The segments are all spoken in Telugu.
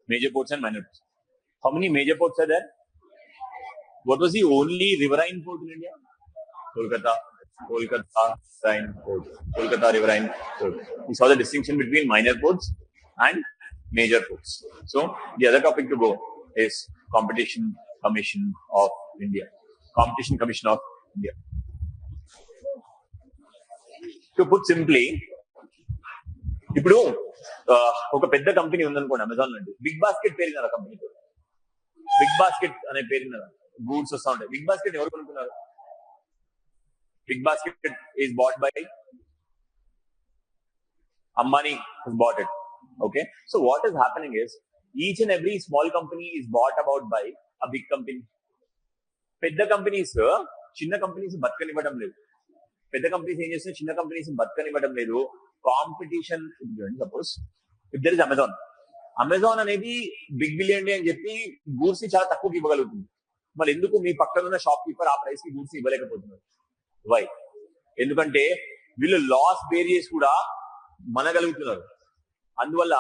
Major ports and minor ports. How many major ports are there? What was the only riverine port in India? Kolkata riverine port. Kolkata riverine port. We saw the distinction between minor ports and major ports. So the other topic to go is Competition Commission of India. Competition Commission of India. To put simply, ఇప్పుడు ఒక పెద్ద కంపెనీ ఉందనుకోండి, అమెజాన్ లాంటి. బిగ్ బాస్కెట్ పేరున్నారు కంపెనీ. బిగ్ బాస్కెట్ అనే పేరున్నారు. గూడ్స్ వస్తా ఉంటాయి. బిగ్ బాస్కెట్ ఎవరు కొనుక్కున్నారు? Big Basket is bought by Ambani has bought it. Okay. So what is happening is each and every small company is bought about by a big company. పెద్ద కంపెనీస్ చిన్న కంపెనీస్ బతకనివ్వడం లేదు. పెద్ద కంపెనీస్ ఏం చేస్తున్నాయి? చిన్న కంపెనీస్ బతకనివ్వడం లేదు. Competition. Suppose if there is Amazon అనేది బిగ్ బిలియన్ డే అని చెప్పి గూడ్స్ ని చాలా తక్కువకి ఇవ్వగలుగుతుంది. మరి ఎందుకు మీ పక్కన ఉన్న షాప్ కీపర్ ఆ ప్రైస్ కి గూడ్స్ ఇవ్వలేకపోతున్నారు? వై? ఎందుకంటే వీళ్ళు లాస్ బేర్ చేసి కూడా మనగలుగుతున్నారు. అందువల్ల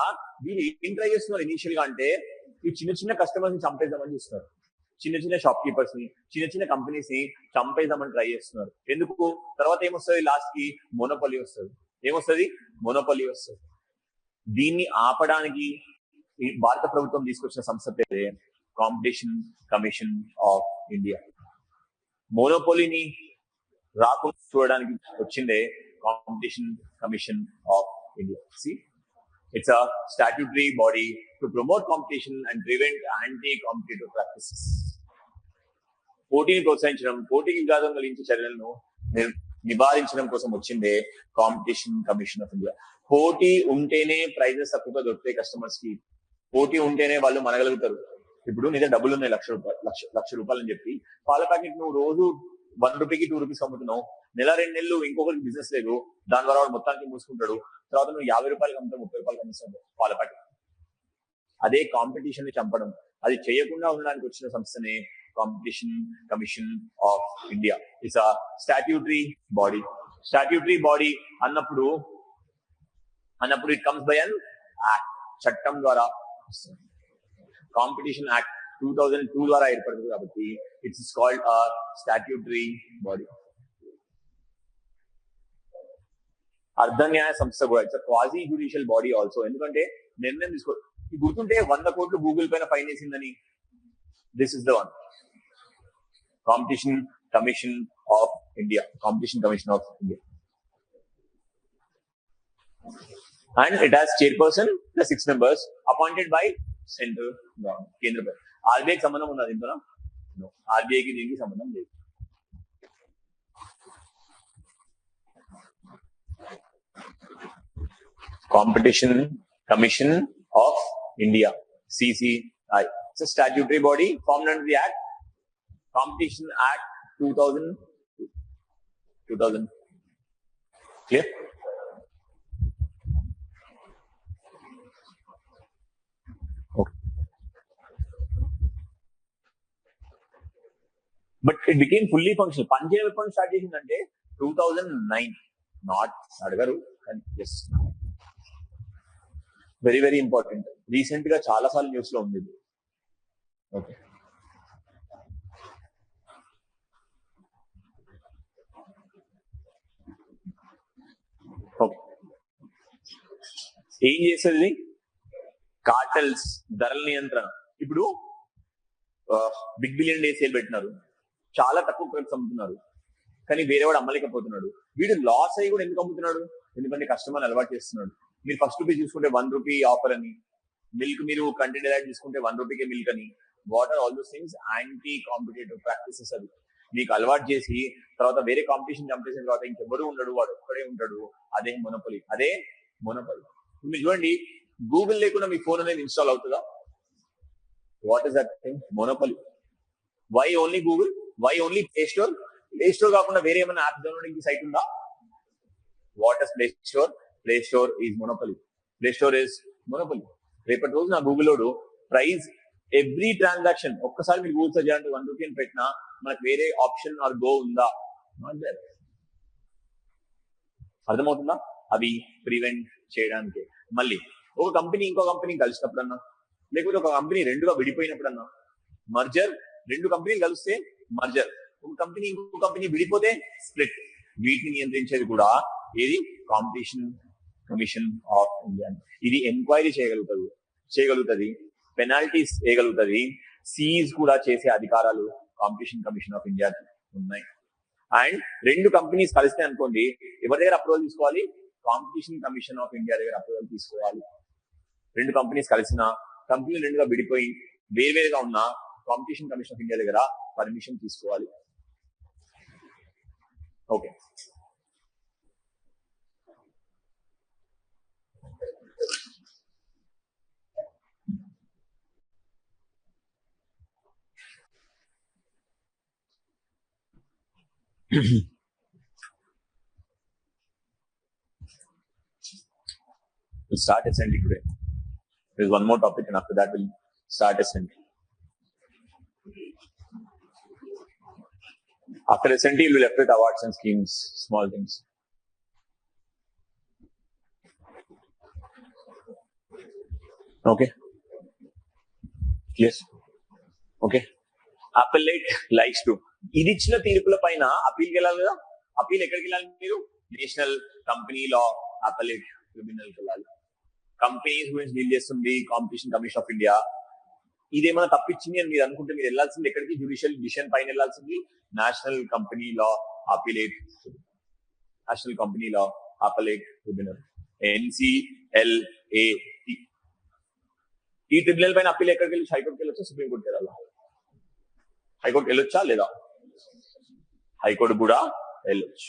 వీళ్ళు ఏం ట్రై చేస్తున్నారు ఇనీషియల్ గా అంటే ఈ చిన్న చిన్న కస్టమర్స్ ని చంపేద్దామని చూస్తున్నారు. చిన్న చిన్న షాప్ కీపర్స్ ని, చిన్న చిన్న కంపెనీస్ ని చంపేద్దామని ట్రై చేస్తున్నారు. ఎందుకు? తర్వాత ఏమొస్తుంది? లాస్ట్ కి మోనోపొలీ వస్తుంది. ఏమొస్తుంది? మోనోపొలీ వస్తుంది. దీన్ని ఆపడానికి భారత ప్రభుత్వం తీసుకొచ్చిన సంస్థ పేరే కాంపిటీషన్ కమిషన్ ఆఫ్ ఇండియా. మోనోపొలీని రాకుండా చూడడానికి వచ్చిందే competition commission of India. See, it's a statutory body to promote competition and prevent anti-competitive practices. పోటీని ప్రోత్సహించడం, పోటీకి విఘాతం కలిగించే చర్యలను నివారించడం కోసం వచ్చిందే కాంపిటీషన్ కమిషన్ ఆఫ్ ఇండియా. పోటీ ఉంటేనే ప్రైజెస్ తక్కువగా దొరుకుతాయి కస్టమర్స్ కి. పోటీ ఉంటేనే వాళ్ళు మనగలుగుతారు. ఇప్పుడు నీ దగ్గర డబ్బులు ఉన్నాయి, లక్ష రూపాయలు అని చెప్పి పాల ప్యాకెట్ నువ్వు రోజు 1 రూపీకి 2 రూపీస్ అమ్ముతున్నావు. నెల 2 నెలలు ఇంకొకరికి బిజినెస్ లేదు, దాని ద్వారా వాడు మొత్తానికి మూసుకుంటాడు. తర్వాత నువ్వు 50 రూపాయలకి అమ్ముతావు, 30 రూపాయలకి అమ్ముతావు పాల ప్యాకెట్. అదే కాంపిటీషన్ ని చంపడం. అది చేయకుండా ఉండడానికి వచ్చిన సంస్థనే competition commission of India. It's a statutory body. Statutory body అన్నప్పుడు it comes by an act, చట్టం ద్వారా. కాంపిటీషన్ యాక్ట్ 2002 ద్వారా ఏర్పడుతుంది కాబట్టి it's called a statutory body. అర్ధ న్యాయ సంస్థ కూడా it's quasi judicial body also. ఎందుకంటే నిర్ణయం తీసుకో, గుర్తుంటే 100 కోట్లు గూగుల్ పైన ఫైన్ వేసిందని. This is the one, competition commission of India. Competition commission of India. And it has chairperson plus 6 members appointed by central government, కేంద్ర ప్రభుత్వం. ఆర్బీఐకి సంబంధం ఉన్నది ఇందులో? ఆర్బీఐకి దీనికి సంబంధం లేదు. Competition Commission of India, CCI. It's a statutory body formed under the Act, Competition Act 2000. Clear? But it became fully functional. పనిచేయడం ఎప్పుడు స్టార్ట్ చేసిందంటే 2009. నాట్ అడగరు కానీ yes, very very important. Recent గా చాలా సార్లు న్యూస్ లో ఉంది. Okay, okay. ఏం చేస్తుంది? కార్టెల్స్, ధరల నియంత్రణ. ఇప్పుడు బిగ్ బిలియన్ డే సేల్ పెట్టినారు, చాలా తక్కువ ప్రైస్ అమ్ముతున్నారు, కానీ వేరేవాడు అమ్మలేకపోతున్నాడు. వీడు లాస్ అయ్యి కూడా ఎందుకు అమ్ముతున్నాడు? ఎందుకంటే కస్టమర్ అలవాటు చేస్తున్నాడు. మీరు ఫస్ట్ రూపీ చూసుకుంటే 1 రూపీ ఆఫర్ అని, మిల్క్ మీరు కంటెంట్ డిలైట్ తీసుకుంటే 1 రూపీకే మిల్క్ అని. What are all those things? Anti competitive practices. అది మీకు అలవాటు చేసి తర్వాత వేరే కాంపిటీషన్ చంపేసిన తర్వాత ఇంకెవరు ఉండడు, వాడు ఒక్కడే ఉంటాడు. అదే మొనోపొలీ. మీరు చూడండి, గూగుల్ లేకుండా మీ ఫోన్ అనేది ఇన్స్టాల్ అవుతుందా? What is that thing? Monopoly. Why only Google? Why only play store? Play store కాకుండా వేరే ఏమైనా యాప్ డౌన్లోడింగ్ సైట్ ఉందా? What is play store? Play store is monopoly. Play store is monopoly. రేపటి రోజు నా Google load price every transaction ఒక్కసారి మీరు గూగుల్ సర్చ్ చేయాలంటే 1 రూపీ అని పెట్టినా మనకు వేరే ఆప్షన్ ఆర్ గో ఉందా? Not there. అర్థమవుతుందా? అవి ప్రివెంట్ చేయడానికి. మళ్ళీ ఒక కంపెనీ ఇంకో కంపెనీ కలిసినప్పుడన్నా లేకపోతే ఒక కంపెనీ రెండుగా విడిపోయినప్పుడు అన్నా మర్జర్, రెండు కంపెనీలు కలిస్తే మర్జర్, ఒక కంపెనీ ఇంకో కంపెనీ విడిపోతే స్ప్లిట్. వీటిని నియంత్రించేది కూడా ఏది? Competition commission of India. ఇది ఎంక్వైరీ చేయగలుగుతుంది, పెనాల్టీస్ వేయగలుగుతుంది, సీజ్ కూడా చేసే అధికారాలు కాంపిటీషన్ కమిషన్ ఆఫ్ ఇండియా ఉన్నాయి. అండ్ రెండు కంపెనీస్ కలిస్తే అనుకోండి, ఎవరి దగ్గర అప్రూవల్ తీసుకోవాలి? కాంపిటీషన్ కమిషన్ ఆఫ్ ఇండియా దగ్గర అప్రూవల్ తీసుకోవాలి. రెండు కంపెనీస్ కలిసిన, కంపెనీలు రెండుగా విడిపోయి వేరువేరుగా ఉన్న కాంపిటీషన్ కమిషన్ ఆఫ్ ఇండియా దగ్గర పర్మిషన్ తీసుకోవాలి. Okay, we'll start S&T today. There's one more topic and after that we'll start S&T. After S&T, we'll be left with awards and schemes, small things. Okay. Yes. Okay. Appellate likes to. ఇది ఇచ్చిన తీర్పుల పైన అప్పీల్కి వెళ్ళాలి కదా. అప్పీల్ ఎక్కడికి వెళ్ళాలి? మీరు నేషనల్ కంపెనీ లా అప్పలేట్ ట్రిబ్యునల్కి వెళ్ళాలి. కంపెనీస్ గురించి డీల్ చేస్తుంది కాంపిటీషన్ కమిషన్ ఆఫ్ ఇండియా. ఇదేమైనా తప్పించింది అని మీరు అనుకుంటే మీరు వెళ్ళాల్సింది ఎక్కడికి? జ్యుడిషియల్ డిసిషన్ పైన వెళ్ళాల్సింది national company law appellate, national company law appellate tribunal, NCLAT. ఈ ట్రిబ్యునల్ పైన అప్పీల్ ఎక్కడికి వెళ్ళి? హైకోర్టుకి వెళ్ళొచ్చా, సుప్రీంకోర్టుకి వెళ్ళాలా? హైకోర్టుకి వెళ్ళొచ్చా లేదా? హైకోర్టు కూడా వెళ్ళొచ్చు.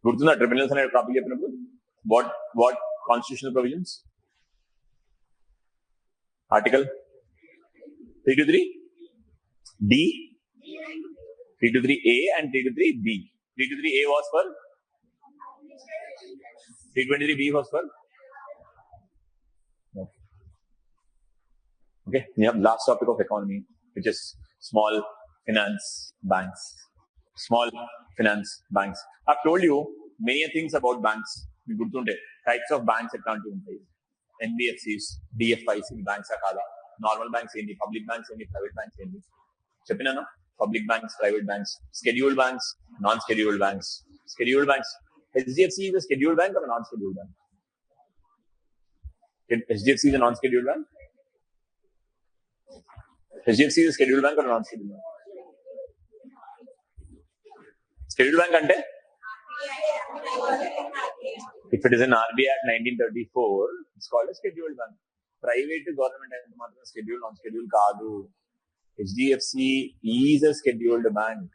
గుర్తుందా ట్రిబ్యునల్స్ అనే టాపిక్ చెప్పినప్పుడు? What constitutional provisions? Article 323D, 323A and 323B. 323A was for, 323B was for. Okay, we have last topic of economy, which is small finance banks. Small finance banks. I've told you many things about banks. Types of banks ఎట్లాంటివి ఉంటాయి? NBFCs, DFIs, banks కాదా? నార్మల్ బ్యాంక్స్ ఏంటి? పబ్లిక్ బ్యాంక్స్ ఏంటి? ప్రైవేట్ బ్యాంక్స్ ఏంటి? చెప్పినాను. Public banks, private banks, scheduled banks, non-scheduled banks. Scheduled banks. HDFC is a scheduled bank or a non-scheduled bank? HDFC is a non-scheduled bank? HDFC is a scheduled bank or a non-scheduled bank? Scheduled bank ante if it is an RBI Act 1934, it's called a scheduled bank. Private government ante మాత్రం scheduled, non-scheduled కాదు. HDFC is a scheduled bank.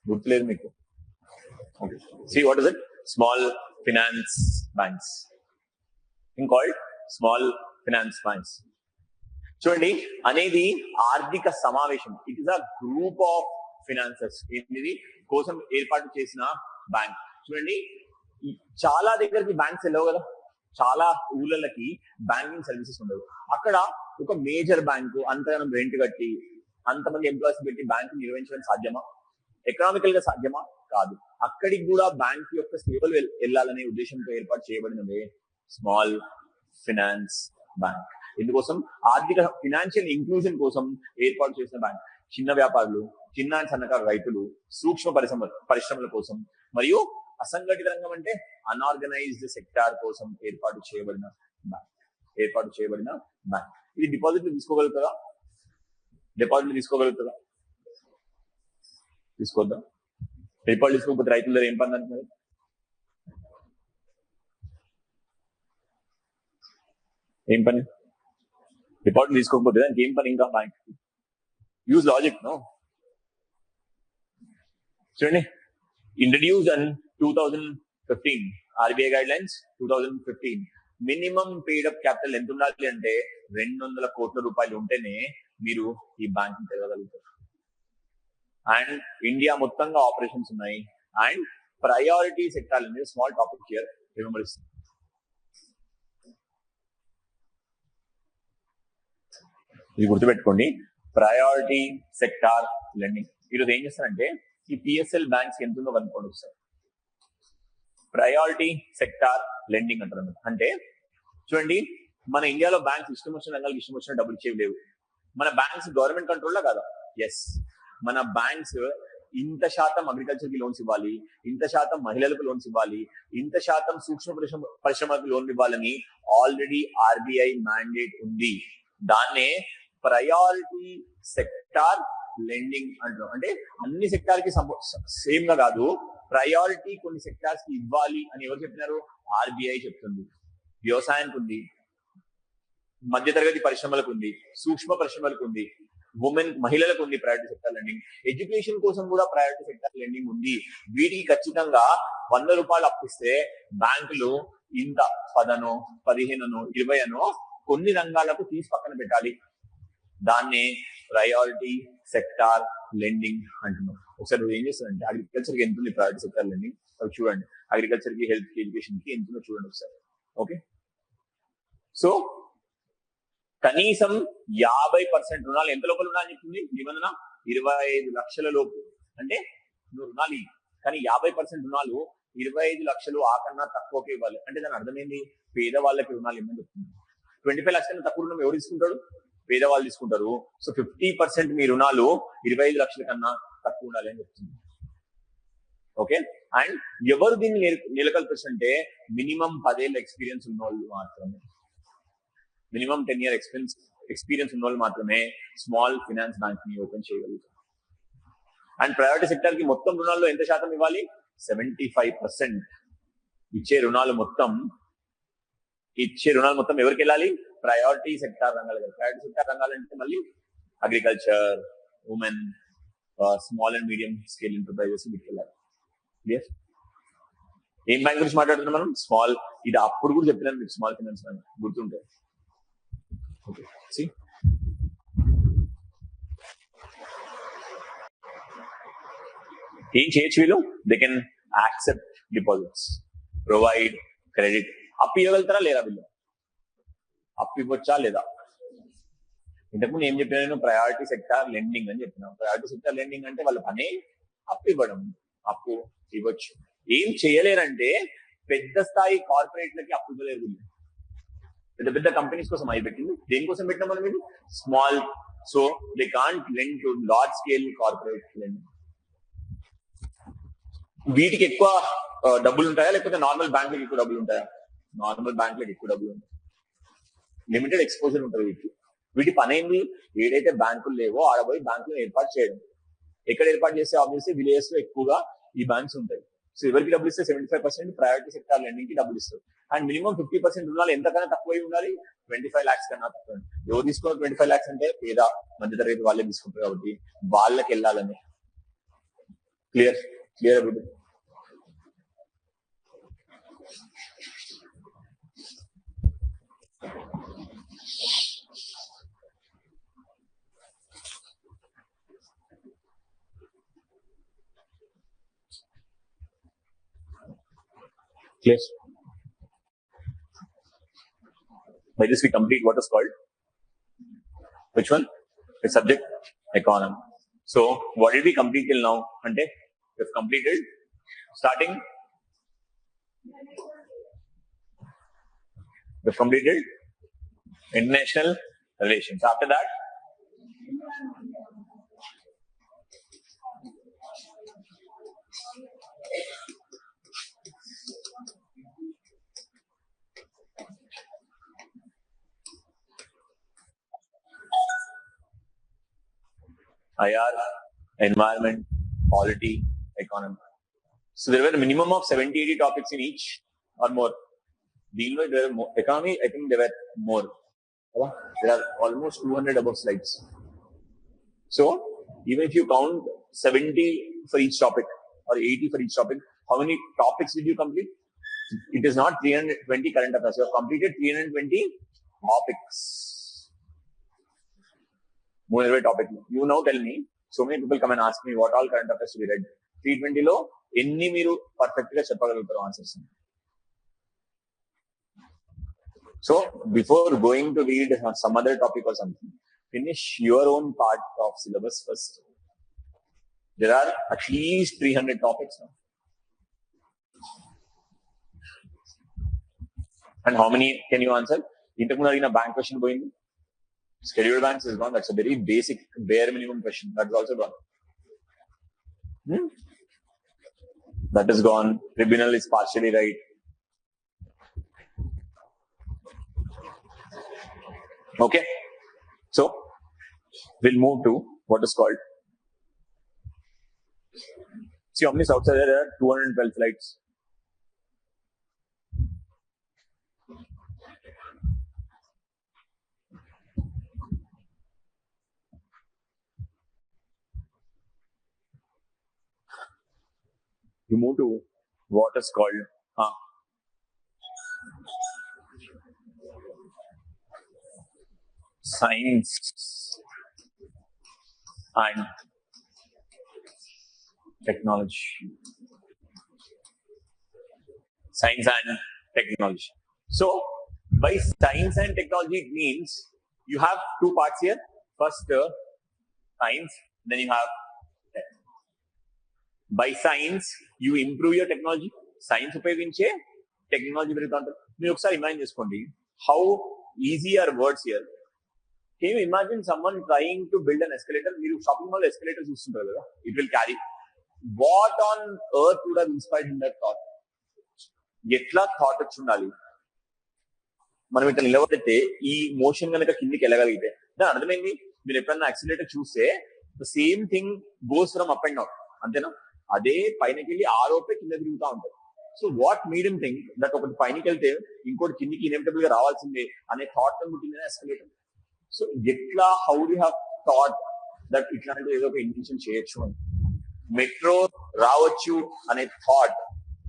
గుర్తులేదు మీకు? Okay. See, what is it? Small finance banks. In called small finance banks. చూడండి, అనేది ఆర్థిక సమావేశం. It is a group of finances ఇది కోసం ఏర్పాటు చేసిన బ్యాంక్. చూడండి, చాలా దగ్గరికి బ్యాంక్స్ వెళ్ళవు కదా, చాలా ఊళ్ళకి బ్యాంకింగ్ సర్వీసెస్ ఉండవు. అక్కడ ఒక మేజర్ బ్యాంకు అంతగానం రెంట్ కట్టి అంతమంది ఎంప్లాయీస్ పెట్టి బ్యాంకు నిర్వహించడం సాధ్యమా? ఎకనామికల్ గా సాధ్యమా? కాదు. అక్కడికి కూడా బ్యాంక్ యొక్క సేవలు వెళ్ళాలనే ఉద్దేశంతో ఏర్పాటు చేయబడినదే స్మాల్ ఫినాన్స్ బ్యాంక్. ఇందుకోసం ఆర్థిక ఫినాన్షియల్ ఇంక్లూజన్ కోసం ఏర్పాటు చేసిన బ్యాంక్. చిన్న వ్యాపారులు, చిన్న అండ్ సన్నకారు రైతులు, సూక్ష్మ పరిశ్రమల కోసం మరియు అసంఘటిత రంగం అంటే అన్ఆర్గనైజ్డ్ సెక్టార్ కోసం ఏర్పాటు చేయబడిన బ్యాంక్. ఇది డిపాజిట్లు తీసుకోగలుగుతుందా? తీసుకోద్దా? డిపాజిట్ తీసుకోకపోతే రైతుల దగ్గర ఏం పని అంటున్నారు? ఏం పని? డిపాజిట్ తీసుకోకపోతే దానికి ఏం పని? ఇంకా బ్యాంక్ యూజ్ లాజిక్ నో. చూడండి, introduced in 2015 RBI guidelines 2015 minimum paid up capital ఎంత ఉండాలి అంటే 200 కోట్ల రూపాయలు ఉంటేనే మీరు ఈ బ్యాంక్ తెరవగలుగుతారు. అండ్ ఇండియా మొత్తంగా ఆపరేషన్స్ ఉన్నాయి. అండ్ ప్రయారిటీ సెక్టార్ అనేది small topic here, remember is ఇది గుర్తుపెట్టుకోండి. Priority sector lending. ఈరోజు ఏం చేస్తారంటే ఈ PSL బ్యాంక్స్ ఎంత ఉందో కనుక్కోండి సార్. ప్రయారిటీ సెక్టార్ లెండింగ్ అంటారు. అంటే చూడండి, మన ఇండియాలో బ్యాంక్స్ ఇష్టం వచ్చిన రంగాలకు ఇష్టం వచ్చిన డబ్బులు ఇచ్చేవి లేవు. మన బ్యాంక్స్ గవర్నమెంట్ కంట్రోల్లో కదా? ఎస్. మన బ్యాంక్స్ ఇంత శాతం అగ్రికల్చర్ కి లోన్స్ ఇవ్వాలి, ఇంత శాతం మహిళలకు లోన్స్ ఇవ్వాలి, ఇంత శాతం సూక్ష్మ పరిశ్రమలకు లోన్ ఇవ్వాలని ఆల్రెడీ ఆర్బీఐ మ్యాండేట్ ఉంది. దాన్నే ప్రయారిటీ సెక్టార్ లెండింగ్ అంటున్నాం. అంటే అన్ని సెక్టార్ కి సేమ్ గా కాదు, ప్రయారిటీ కొన్ని సెక్టార్స్ కి ఇవ్వాలి అని ఎవరు చెప్పినారు? ఆర్బీఐ చెప్తుంది. వ్యవసాయానికి ఉంది, మధ్యతరగతి పరిశ్రమలకు ఉంది, సూక్ష్మ పరిశ్రమలకు ఉంది, మహిళలకు ఉంది ప్రయారిటీ సెక్టార్ లెండింగ్. ఎడ్యుకేషన్ కోసం కూడా ప్రయారిటీ సెక్టార్ లెండింగ్ ఉంది. వీటికి ఖచ్చితంగా 100 రూపాయలు అప్పిస్తే బ్యాంకులు ఇంత 10నో 15నో 20నో కొన్ని రంగాలకు తీసి పక్కన పెట్టాలి. దాన్నే ప్రయారిటీ సెక్టార్ లెండింగ్ అంటున్నాం. ఒకసారి ఏం చేస్తారంటే అగ్రికల్చర్ కి ఎంత ఉంది ప్రయారిటీ సెక్టార్ లెండింగ్ అవి చూడండి, అగ్రికల్చర్ కి, హెల్త్ కి, ఎడ్యుకేషన్ కి ఎంత చూడండి ఒకసారి. ఓకే, సో కనీసం 50% రుణాలు ఎంత లోపల ఉన్నాయని చెప్తుంది నిబంధన? 25 లక్షల లోపు. అంటే నువ్వు రుణాలు కానీ 50% రుణాలు 25 లక్షలు ఆ కన్నా తక్కువకే ఇవ్వాలి. అంటే దాని అర్థం ఏంటి? పేదవాళ్ళకి రుణాలు ఇవ్వమని చెప్తుంది. 25 లక్షల కన్నా తక్కువ రుణం ఎవరు తీసుకుంటాడు? పేదవాళ్ళు తీసుకుంటారు. సో 50% మీ రుణాలు 25 లక్షల కన్నా తక్కువ ఉండాలి అని చెప్తుంది. ఓకే, అండ్ ఎవరు దీన్ని నెలకొల్పంటే మినిమం 10 ఏళ్ళ ఎక్స్పీరియన్స్ ఉన్న వాళ్ళు మాత్రమే, మినిమం 10 year ఎక్స్పీరియన్స్ ఉన్న వాళ్ళు మాత్రమే స్మాల్ ఫైనాన్స్ బ్యాంక్ ని ఓపెన్ చేయగలుగుతారు. అండ్ ప్రైవేట్ సెక్టర్ కి మొత్తం రుణాల్లో ఎంత శాతం ఇవ్వాలి? 75%. ఇచ్చే రుణాలు మొత్తం ఎవరికి వెళ్ళాలి? ప్రయారిటీ సెక్టార్ రంగాలు. ప్రయారిటీ సెక్టార్ రంగాలు అంటే మళ్ళీ agriculture, women, small and medium scale enterprises వీటికి వెళ్ళాలి. క్లియర్? ఏం బ్యాంక్ గురించి మాట్లాడుతున్నాం మనం? స్మాల్. ఇది అప్పుడు కూడా చెప్పినాను మీకు, స్మాల్ ఫైనాన్స్ బ్యాంక్ గుర్తుంటాయి. Okay, see? ఏం చేయొచ్చు వీళ్ళు? They can accept deposits, provide credit. అప్పు ఇవ్వగలుగుతారా లేదా వీళ్ళు? అప్పు ఇవ్వచ్చా లేదా? ఇంతకుముందు ఏం చెప్పినా నేను? ప్రయారిటీ సెక్టార్ లెండింగ్ అని చెప్పినా. ప్రయారిటీ సెక్టార్ లెండింగ్ అంటే వాళ్ళ పని అప్పు ఇవ్వడం. అప్పు ఇవ్వచ్చు. ఏం చేయలేరంటే పెద్ద స్థాయి కార్పొరేట్లకి అప్పు ఇవ్వలేరు వీళ్ళు. పెద్ద పెద్ద కంపెనీస్ కోసం అవి పెట్టింది. దేనికోసం పెట్టినా మనం ఇది? Small. So they can't lend to large scale corporate lending. వీటికి ఎక్కువ డబ్బులు ఉంటాయా లేకపోతే నార్మల్ బ్యాంకులకు ఎక్కువ డబ్బులు ఉంటాయా? నార్మల్ బ్యాంకులకు ఎక్కువ డబ్బులు ఉంటాయి. లిమిటెడ్ ఎక్స్పోజర్ ఉంటుంది వీటికి. వీటి పని ఏంటి? ఏదైతే బ్యాంకులు లేవో ఆడబోయి బ్యాంకులు ఏర్పాటు చేయడం. ఎక్కడ ఏర్పాటు చేస్తే ఆబ్వియస్లీ విలేజెస్ లో ఎక్కువగా ఈ బ్యాంక్స్ ఉంటాయి. సో ఎవరికి డబ్బులు ఇస్తే 75% ప్రయారిటీ సెక్టార్ లెండింగ్ కి డబ్బులు ఇస్తారు. అండ్ మినిమం 50% రుణాలు ఎంతకన్నా తక్కువ ఉండాలి? 25 lakhs కన్నా తక్కువ. ఎవరు తీసుకోవాలి 25 lakhs అంటే? పేద మధ్యతరగతి వాళ్ళే తీసుకుంటారు కాబట్టి వాళ్ళకి వెళ్ళాలని. Clear? Clear about it? Clear? By this we complete what is called, which one? The subject economy. So what did we complete till now? Ante we've completed starting. We've completed international relations. After that, IR, environment, polity, economy. So there were a minimum of 70-80 topics in each or more. There were more. Economy, I think there were more. There are almost 200 above slides. So even if you count 70 for each topic or 80 for each topic, how many topics did you complete? It is not 320 current affairs. You have completed 320 topics. More topic. You now tell me. So many people come and ask me what all current affairs to be read. 320 లో ఎన్ని మీరు పర్ఫెక్ట్ గా చెప్పగలుగుతారు answers? So before going to read some other topic or something, finish your own part of syllabus first. There are at least 300 topics now. And how many can you answer? ఇంతకు ముందు అడిగిన బ్యాంక్ క్వశ్చన్ పోయింది. Scheduled banks is gone. That's a very basic, bare minimum question. That's also gone. That is gone. Tribunal is partially right. Okay. So we'll move to what is called. See how many souths are there? There are 212 flights. You move to what is called science and technology. Science and technology. So by science and technology, it means you have two parts here. First, science, then you have tech. By science, you improve your technology. Science ఉపయోగించే టెక్నాలజీ పెరుగుతూ ఉంటుంది. మీరు ఒకసారి ఇమాజిన్ చేసుకోండి, how easy are words here. Can you imagine someone trying to build an escalator? మీరు షాపింగ్ మాల్ ఎస్కలేటర్ చూస్తుంటారు కదా, it will carry. What on earth would have inspired in that thought? ఎట్లా థాట్ వచ్చి ఉండాలి? మనం ఇట్లా నిలబడితే ఈ మోషన్ కనుక కిందికి వెళ్ళగలిగితే దాని అర్థమైంది. మీరు ఎప్పుడన్నా యాక్సిలేటర్ చూస్తే the same thing goes from up and down, అంతేనా? అదే పైనకి వెళ్ళి ఆరోపే కింద తిరుగుతూ ఉంటుంది. So what medium thing that ఒకటి పైనకి వెళ్తే ఇంకోటి కిందికి ఇన్ఎవిటబుల్ గా రావాల్సిందే అనే థాట్ పుట్టిందని ఎస్కలేటర్. సో ఎట్లా, how you have thought that ఇట్లాంటి ఏదో ఒక ఇన్వెన్షన్ చేయొచ్చు అని. మెట్రో రావచ్చు అనే థాట్,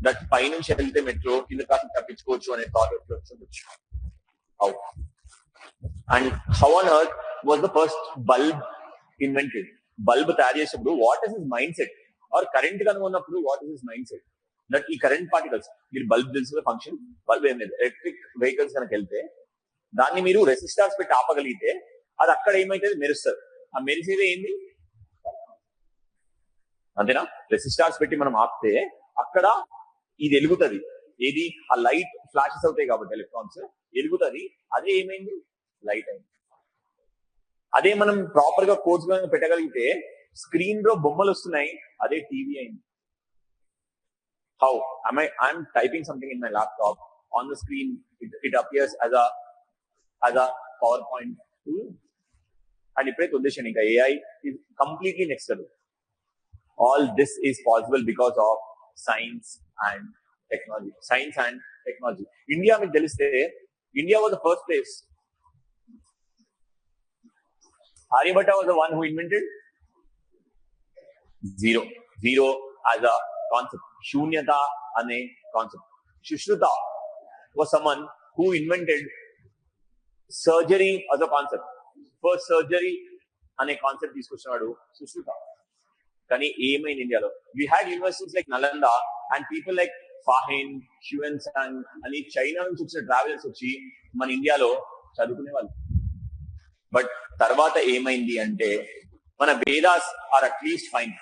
దట్ పైనుంచి వెళ్తే మెట్రో కింద కాస్త తప్పించుకోవచ్చు అనే థాట్ వచ్చి. How and how on earth was the first bulb invented? Bulb తయారు చేసేప్పుడు what is his mind set? Or current కనుగొన్నప్పుడు what is his mind set? That ఈ కరెంట్ పార్టికల్స్, మీరు బల్బ్ తెలుసు ఫంక్షన్, బల్బ్ ఏం లేదు. ఎలక్ట్రిక్ వెహికల్స్ కనుక వెళ్తే దాన్ని మీరు రెసిస్టార్స్ పెట్టి ఆపగలిగితే అది అక్కడ ఏమైతే మెరుస్తుంది. ఆ మెరిసేది ఏంది? అంతేనా? రెసిస్టార్స్ పెట్టి మనం ఆపితే అక్కడ ఇది వెలుగుతుంది. ఏది? ఆ లైట్ ఫ్లాషెస్ అవుతాయి కాబట్టి ఎలక్ట్రాన్స్ వెలుగుతుంది. అదే ఏమైంది? లైట్ అయింది. అదే మనం ప్రాపర్ గా కోర్స్ పెట్టగలిగితే స్క్రీన్ లో బొమ్మలు వస్తున్నాయి, అదే టీవీ అయింది. How I'm typing something in my laptop, on the screen it appears as a PowerPoint tool. And ఇప్పుడైతే ఉద్దేశం ఇంకా AI is completely next level. All this is possible because of science and technology. Science and technology. India మీకు తెలిస్తే, India was the first place. Aryabhatta was the one who invented zero. Zero as a concept. Shunyata ane concept. Sushruta was someone who invented surgery as a concept. First surgery ane concept తీసుకొచ్చినాడు Sushruta. కానీ ఏమైంది ఇండియాలో? We had universities like Nalanda and people like Fahin, Xuanzang అని చైనా నుంచి వచ్చిన ట్రావెలర్స్ వచ్చి మన ఇండియాలో చదువుకునే వాళ్ళు. బట్ తర్వాత ఏమైంది అంటే మన Vedas are at least fine.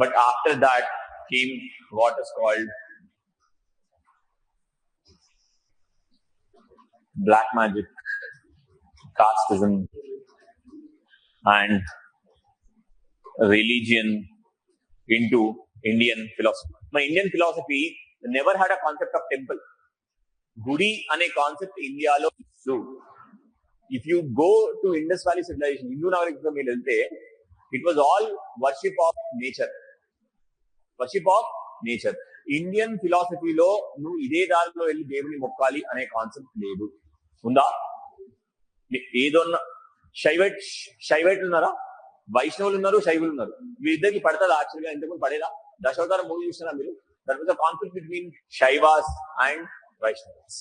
But after that came what is called black magic, casteism and religion into Indian philosophy. My Indian philosophy never had a concept of temple. Gudi ane concept India lo illu. If you go to Indus Valley civilization, Hindu Nagarika meer velte, it was all worship of nature. Worship of nature. Indian philosophy lo nu ide darilo velli devuni mokkali ane concept ledu. Unda ఏదో శైవైట్లు ఉన్నారా, వైష్ణవులు ఉన్నారు, శైవులు ఉన్నారు. వీరిద్దరికి పడతారు యాక్చువల్గా. ఇంతకుముందు పడేదా? దశావతారం మూవీ చూసినా మీరు? That was the conflict between Shaivas and Vaishnavas.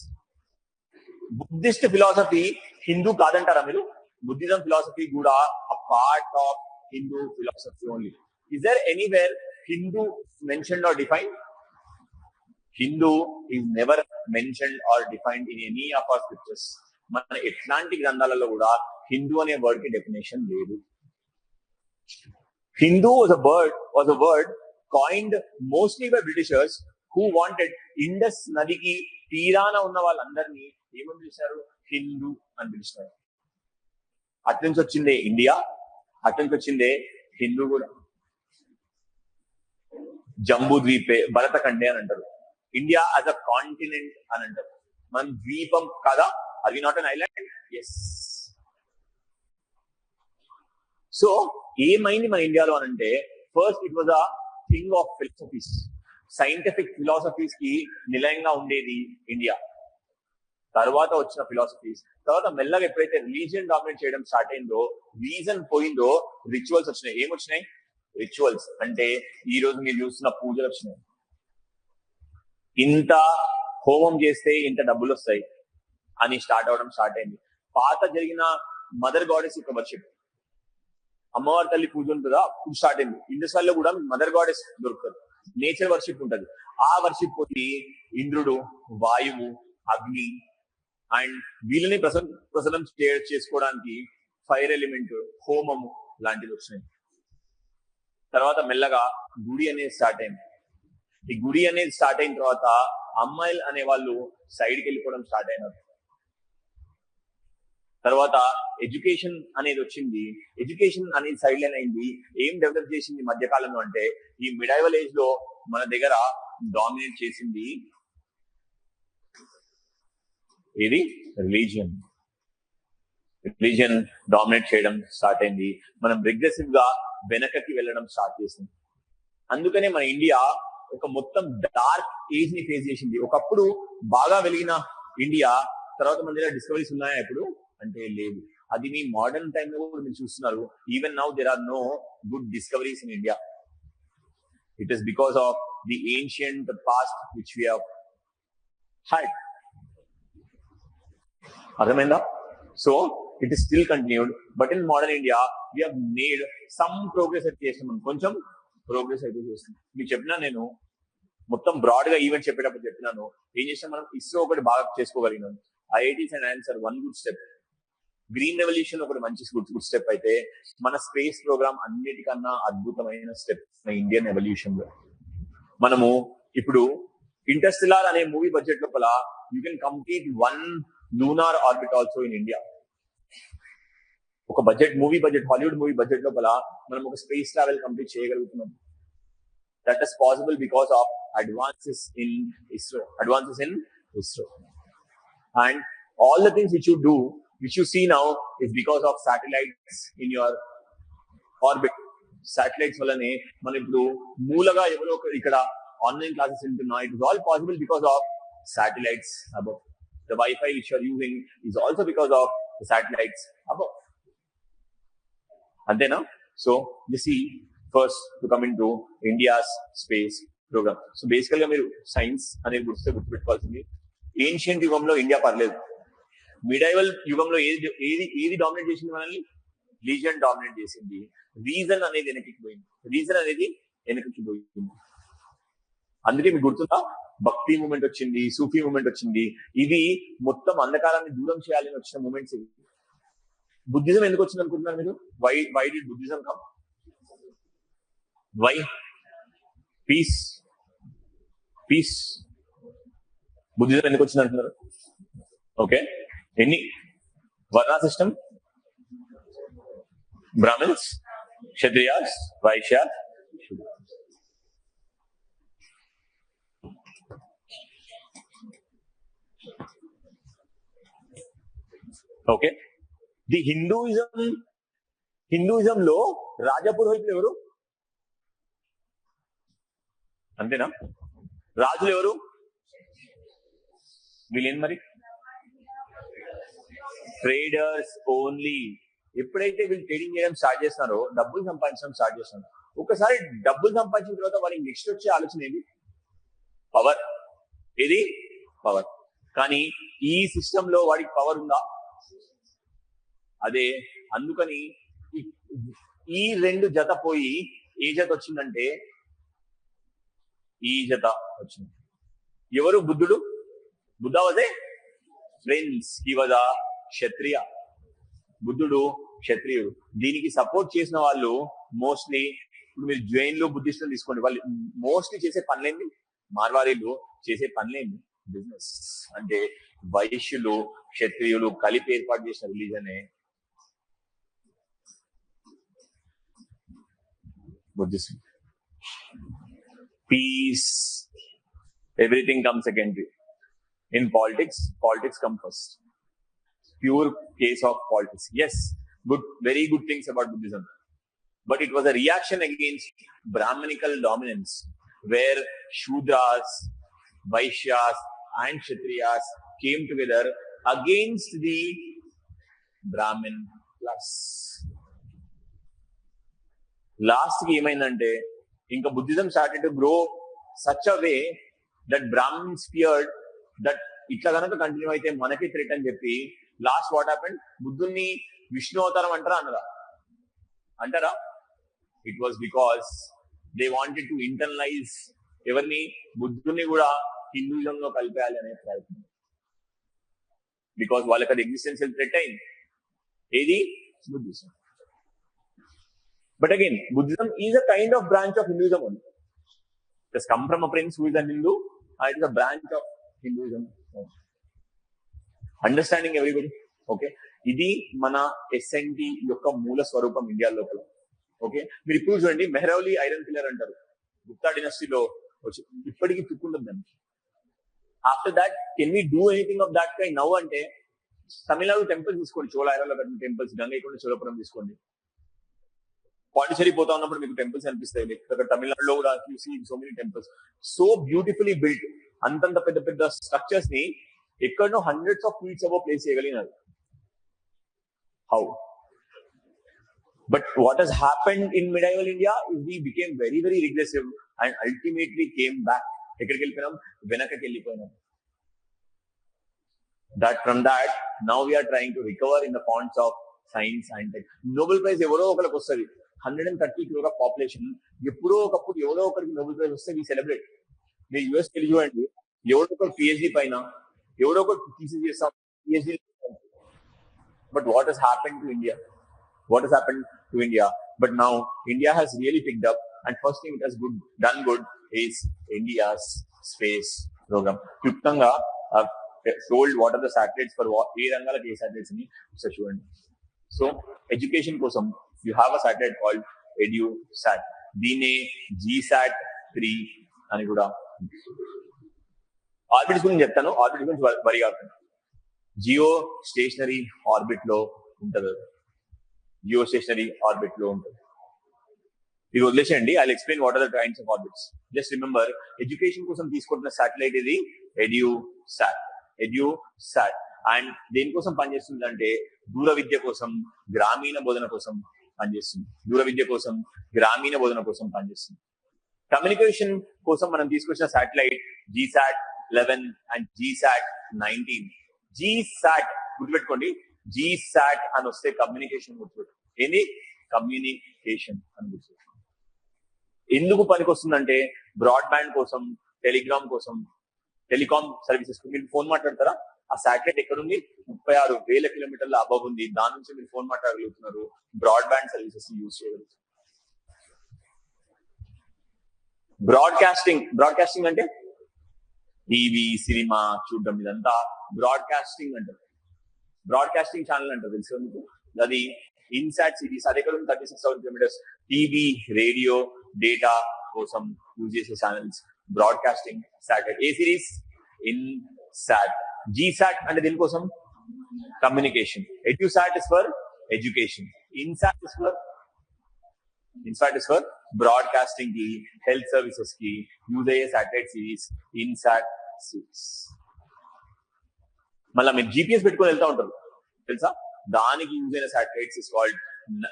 Buddhist philosophy Hindu కాదంటారా మీరు? బుద్ధిజం ఫిలాసఫీ కూడా a part of Hindu philosophy only. Is there anywhere Hindu mentioned or defined? Hindu is never mentioned or defined in any of our scriptures. మన ఎట్లాంటి గ్రంథాలలో కూడా హిందూ అనే వర్డ్ కి డెఫినేషన్ లేదు. Hindu was a word coined mostly by Britishers who wanted Indus నదికి తీరాన ఉన్న వాళ్ళందరినీ ఏమని పిలిచారు? హిందూ అని పిలిచారు. అటు నుంచి వచ్చిందే ఇండియా, అటు నుంచి వచ్చిందే హిందూ కూడా. జంబూ ద్వీపే భరతఖండే అని అంటారు. ఇండియా యాజ్ అ కాంటినెంట్ అని అంటారు. మనం ద్వీపం కదా, అది not an island. Yes. So ఏమైంది మన ఇండియాలో అని అంటే, first it was a thing of philosophies, scientific philosophies కి నిలయంగా ఉండేది ఇండియా. తర్వాత వచ్చిన ఫిలాసఫీస్, తర్వాత మెల్లగా ఎప్పుడైతే రిలీజియన్ డామినేట్ చేయడం స్టార్ట్ అయిందో, రీజన్ పోయిందో, రిచువల్స్ వచ్చినాయి. ఏమొచ్చినాయి? రిచువల్స్ అంటే ఈ రోజు మీరు చూస్తున్న పూజలు వచ్చినాయి. ఇంత హోమం చేస్తే ఇంత డబ్బులు వస్తాయి అని స్టార్ట్ అవడం స్టార్ట్ అయింది. పాత జరిగిన మదర్ గాడెస్ యొక్క వర్షిప్, అమ్మవారి తల్లి పూజ ఉంటుందా, ఇప్పుడు స్టార్ట్ అయింది. ఇండస్ లో కూడా మదర్ గాడెస్ దొరుకుతుంది. నేచర్ వర్షిప్ ఉంటది. ఆ వర్షిప్ పోయి ఇంద్రుడు, వాయువు, అగ్ని అండ్ వీళ్ళని ప్రసన్నం చేసుకోవడానికి ఫైర్ ఎలిమెంట్, హోమము లాంటివి వచ్చినాయి. తర్వాత మెల్లగా గుడి అనేది స్టార్ట్ అయింది. ఈ గుడి అనేది స్టార్ట్ అయిన తర్వాత అమ్మాయిలు అనే వాళ్ళు సైడ్కి వెళ్ళిపోవడం స్టార్ట్ అయినారు. తర్వాత ఎడ్యుకేషన్ అనేది వచ్చింది. ఎడ్యుకేషన్ అనేది సైడ్ లైన్ అయింది. ఏం డెవలప్ చేసింది మధ్యకాలంలో అంటే, ఈ మిడైవల్ ఏజ్ లో మన దగ్గర డామినేట్ చేసింది ఇది రిలీజియన్. రిలీజియన్ డామినేట్ చేయడం స్టార్ట్ అయింది. మనం రిగ్రెసివ్ గా వెనకకి వెళ్ళడం స్టార్ట్ చేసింది. అందుకనే మన ఇండియా ఒక మొత్తం డార్క్ ఏజ్ ని ఫేస్ చేసింది. ఒకప్పుడు బాగా వెలిగిన ఇండియా తర్వాత మన దగ్గర డిస్కవరీస్ ఉన్నాయా ఇప్పుడు అంటే లేదు. అది మీ మోడర్న్ టైమ్ లో కూడా మీరు చూస్తున్నారు. Even now there are no good discoveries in India. It is because of the ancient past which we have had. అర్థమైందా? So it is still continued, but in modern India we have made some progress అయితే చేస్తున్నాం. కొంచెం ప్రోగ్రెస్ అయితే చేస్తున్నాం. మీకు చెప్పినా, నేను మొత్తం బ్రాడ్ గా ఈవెంట్ చెప్పేటప్పుడు చెప్పినాను. ఏం చేసినా మనం ఇస్రో ఒకటి బాగా చేసుకోగలిగినాం. IITs and answer one good step. Green revolution ఒకటి మంచి గుడ్ స్టెప్ అయితే, మన స్పేస్ ప్రోగ్రామ్ అన్నిటికన్నా అద్భుతమైన స్టెప్ మన ఇండియన్ ఎవల్యూషన్ లో. మనము ఇప్పుడు ఇంటర్స్టెల్లార్ అనే మూవీ బడ్జెట్ లోపల you can complete 1 lunar orbit also in India. ఒక budget movie budget, Hollywood movie budget లోపల మనం ఒక స్పేస్ ట్రావెల్ కంప్లీట్ చేయగలుగుతున్నాం. That is possible because of advances in ISRO. And all the things which you see now is because of satellites in your orbit. Satellites వల్లనే మనం ఇప్పుడు మూలగా ఎవరో ఇక్కడ ఆన్లైన్ క్లాసెస్ వింటున్నా. It is all possible because of satellites above. The Wi-Fi which you are using is also because of the satellites above. Antena? So you see, first to come into India's space program. So basically మీరు సైన్స్ అనేది గుర్తుపెట్టుకోవాల్సింది. ఏన్షియంట్ యుగంలో ఇండియా పర్లేదు. మిడైవల్ యుగంలో ఏది డామినేట్ చేసింది మనల్ని? రిలీజియన్ డామినేట్ చేసింది. రీజన్ అనేది వెనక్కి పోయింది. అందుకే మీకు గుర్తుందా, భక్తి మూమెంట్ వచ్చింది, సూఫీ మూమెంట్ వచ్చింది. ఇవి మొత్తం అంధకారాన్ని దూరం చేయాలని వచ్చిన మూమెంట్స్ ఇవి. బుద్ధిజం ఎందుకు వచ్చింది అనుకుంటున్నారు మీరు? Why did Buddhism come? Why? Peace. Buddhism ఎందుకు వచ్చింది అంటున్నారు? ఓకే, ఎన్ని varna system? Brahmins, Kshatriyas, Vaishyas. Okay, the Hinduism లో రాజా పురోహితులు ఎవరు? అంతేనా? రాజులు ఎవరు? వీళ్ళేం మరి? Traders only. ఎప్పుడైతే వీళ్ళు ట్రేడింగ్ చేయడం స్టార్ట్ చేస్తున్నారో, డబ్బులు సంపాదించడం స్టార్ట్ చేస్తున్నారు. ఒకసారి డబ్బులు సంపాదించిన తర్వాత వారికి నెక్స్ట్ వచ్చే ఆలోచన ఏది? పవర్. ఏది? పవర్. కానీ ఈ సిస్టమ్ లో వాడికి పవర్ ఉందా? అదే అందుకని ఈ రెండు జత పోయి ఏ జత వచ్చిందంటే ఈ జత వచ్చింది. ఎవరు? బుద్ధుడు. Buddha was a prince, he was a Kshatriya. బుద్ధుడు క్షత్రియుడు. దీనికి సపోర్ట్ చేసిన వాళ్ళు మోస్ట్లీ, ఇప్పుడు మీరు జైన్లు బుద్ధిస్టులు తీసుకోండి, వాళ్ళు మోస్ట్లీ చేసే పనులేంది? మార్వారీలు చేసే పనులేంది? బిజినెస్. అంటే వైశ్యులు క్షత్రియులు కలిపి ఏర్పాటు చేసిన రిలీజనే Buddhism. Peace, everything comes secondary. In politics comes first. Pure case of politics. Yes, good, very good things about Buddhism. But it was a reaction against Brahmanical dominance, where Shudras, Vaishyas and Kshatriyas came together against the Brahmin class. Last ki emaindante, inka Buddhism started to grow such a way that Brahmins feared that itla ganaka continue aithe manaki threat ani cheppi last what happened, Buddhuni Vishnu avataram antara. It was because they wanted to internalize evarni Buddhuni kuda Hinduism lo kalpeyali ane prayatnam, because వాళ్ళకి అది existential threat అయింది. ఏది? Buddhism. But again, Buddhism is a kind of branch of Hinduism only. It has come from a prince who is a Hindu. It is a branch of Hinduism. Understanding everybody? Okay. ఇది మన SNT యొక్క మూల స్వరూపం ఇండియా లోపల. ఓకే, మీరు ఇప్పుడు చూడండి, మెహ్రౌలీ ఐరన్ పిల్లర్ అంటారు, గుప్తా డినస్టీలో వచ్చి ఇప్పటికీ తుక్కుంటుంది దానికి. After that can we do anything of that kind now అంటే? తమిళనాడు టెంపుల్స్ తీసుకోండి, చోళాయిరాలో కట్టిన టెంపుల్స్, గంగైకొండ చోళపురం తీసుకోండి. పాండిచేరి పోతా ఉన్నప్పుడు మీకు టెంపుల్స్ అనిపిస్తాయి, అక్కడ తమిళనాడులో కూడా you see so many temples, so beautifully built. అంతంత పెద్ద పెద్ద స్ట్రక్చర్స్ ని ఎక్కడో hundreds of feets above place చేయగలిగినారు. హౌ? But what has happened in medieval India is we became very, very regressive and ultimately came back. ఎక్కడికి వెళ్ళిపోయినాం? వెనకకి వెళ్ళిపోయినాం. That from that, now we are trying to recover in the fonts of science and tech. Nobel Prize ఎవరో ఒకరికి వస్తుంది. 130 crore పాపులేషన్, ఎప్పుడో ఒకప్పుడు ఎవరో ఒకరికి నోబెల్ ప్రైజ్ వస్తే వి సెలబ్రేట్. మీరు యుఎస్ వెళ్ళి చూడండి, ఎవరో ఒకరు పిహెచ్డి పైన, ఎవరో ఒకరు థీసిస్ చేస్తాం PhD. But what has happened to India? What has happened to India? But now India has really picked up, and first thing it has done good is India's space program. Kluptanga told what are the satellites for what, ఏ రంగాలకు ఏ satellites ni చూడండి. So education కోసం you have a satellite called EduSat. దీనే GSat-3 అని కూడా. ఆర్బిట్స్ గురించి చెప్తాను, ఆర్బిట్ గురించి వరి కాకుండా. జియో స్టేషనరీ ఆర్బిట్ లో ఉంటుంది, జియో స్టేషనరీ ఆర్బిట్ లో ఉంటుంది. ఇది వదిలేసేయండి, I explain what are the kinds of orbits. Just remember, education కోసం తీసుకుంటున్న సాటిలైట్ ఇది ఎడ్యుసాట్. అండ్ దేనికోసం పనిచేస్తుంది అంటే దూర విద్య కోసం, గ్రామీణ బోధన కోసం పనిచేస్తుంది. దూర విద్య కోసం, గ్రామీణ బోధన కోసం పనిచేస్తుంది. కమ్యూనికేషన్ కోసం మనం తీసుకొచ్చిన satellite GSat-11 and GSat-19. GSat గుర్తుపెట్టుకోండి, GSat అని వస్తే కమ్యూనికేషన్ గుర్తుపెట్టు. ఏంది? కమ్యూనికేషన్ అని గుర్తుపెట్టుకోండి. ఎందుకు పనికి వస్తుందంటే బ్రాడ్బ్యాండ్ కోసం, టెలిగ్రామ్ కోసం, టెలికాం సర్వీసెస్. మీరు ఫోన్ మాట్లాడతారా? ఆ సాటిలైట్ ఎక్కడుంది? 36,000 కిలోమీటర్ల అబవ్ ఉంది. దాని నుంచి మీరు ఫోన్ మాట్లాడగలుగుతున్నారు, బ్రాడ్బ్యాండ్ సర్వీసెస్ యూజ్ చేయగలుగుతున్నారు. బ్రాడ్కాస్టింగ్ అంటే టీవీ, సినిమా చూడడం, ఇదంతా బ్రాడ్కాస్టింగ్ అంటారు. బ్రాడ్కాస్టింగ్ ఛానల్ అంటారు, తెలుసు మీకు? అది ఇన్సాట్ సిరీస్, అది ఎక్కడ ఉంది? 36,000 కిలోమీటర్స్. టీవీ, రేడియో, డేటా కోసం యూజ్ చేసే ఛానల్స్ బ్రాడ్కాస్టింగ్ సాటిలైట్. ఏ సిరీస్? ఇన్సాట్. GSat అంటే దీనికోసం communication. EduSat is for education. INSAT is for broadcasting కి, హెల్త్ సర్వీసెస్ కి యూజ్ అయ్యే సాటిలైట్ సిరీస్ ఇన్సాట్ సిరీస్. మళ్ళీ మీరు GPS పెట్టుకొని వెళ్తా ఉంటారు, తెలుసా? దానికి యూజ్ అయిన satellites is called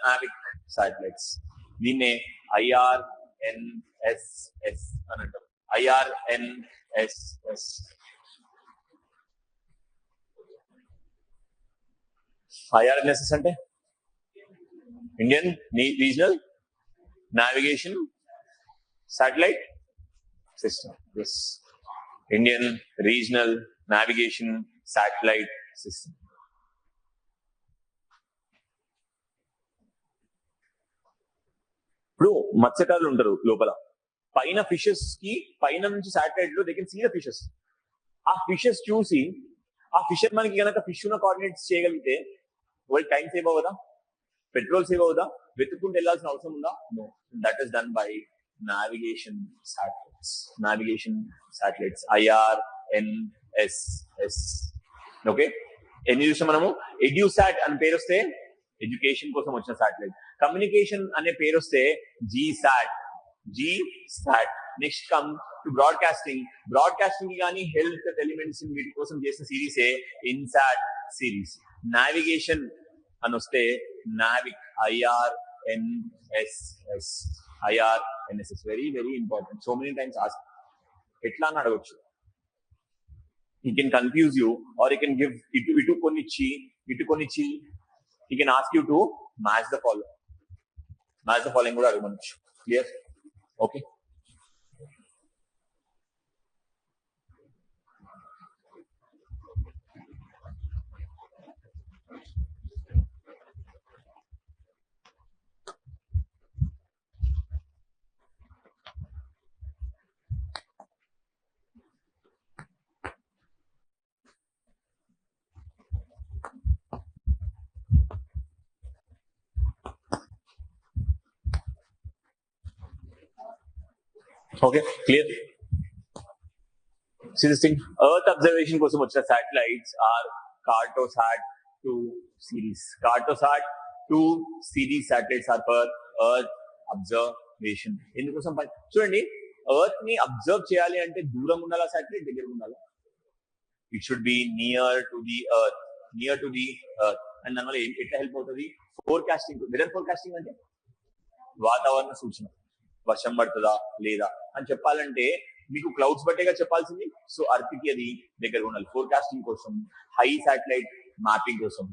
NavIC satellites. దీన్నే IRNSS అని అంటారు. IRNSS. IRNSS అంటే Indian regional navigation satellite system. Yes, Indian regional navigation satellite system. ఇప్పుడు మత్స్యకారులు ఉంటారు లోపల, పైన ఫిషెస్ కి పైన నుంచి సాటిలైట్ లో they can see the fishes. ఆ ఫిషెస్ చూసి ఆ ఫిషర్ మనకి కనుక ఫిష్ ఉన్న కోఆర్డినేట్స్ చేయగలిగితే వాళ్ళు టైం సేవ్ అవ్వదా, పెట్రోల్ సేవ్ అవుదా, వెతుక్కుంటూ వెళ్ళాల్సిన అవసరం ఉందా? No. That is done by navigation satellites IRNSS. Okay, ఎన్ని చూసాం మనము? ఎడ్యూసాట్ అని పేరు వస్తే ఎడ్యుకేషన్ కోసం వచ్చిన సాటిలైట్. కమ్యూనికేషన్ అనే పేరు వస్తే GSAT. Next come to broadcasting కానీ హెల్త్ టెలిమెడిసిన్ వీటి కోసం చేసిన సిరీసే ఇన్సాట్ సిరీస్. నావిగేషన్ అని వస్తే Navik IRNSS. Very very important. So many times ask, ఎట్లా అని అడగొచ్చు. he can confuse you or he can give ఇటు కొన్నిచ్చి he can ask you to match the following కూడా అడగమనొచ్చు. Clear? Okay. Okay, clear? See this thing, Earth observation కోసం వచ్చిన satellites are Cartosat 2 series. Cartosat 2 series satellites are for Earth observation. ఎందుకోసం చూడండి, ఎర్త్ ని అబ్జర్వ్ చేయాలి అంటే దూరం ఉండాలా సాటిలైట్, దగ్గర ఉండాలా? It should be near to the earth. And దానివల్ల ఎట్లా హెల్ప్ అవుతుంది? ఫోర్కాస్టింగ్. వెదర్ ఫోర్కాస్టింగ్ అంటే వాతావరణ సూచన, వర్షం పడుతుందా లేదా అని చెప్పాలంటే మీకు క్లౌడ్స్ బట్టేగా చెప్పాల్సింది. సో అర్త్ కి అది దగ్గర ఉండాలి ఫోర్కాస్టింగ్ కోసం, హై సాటిలైట్ మ్యాపింగ్ కోసం.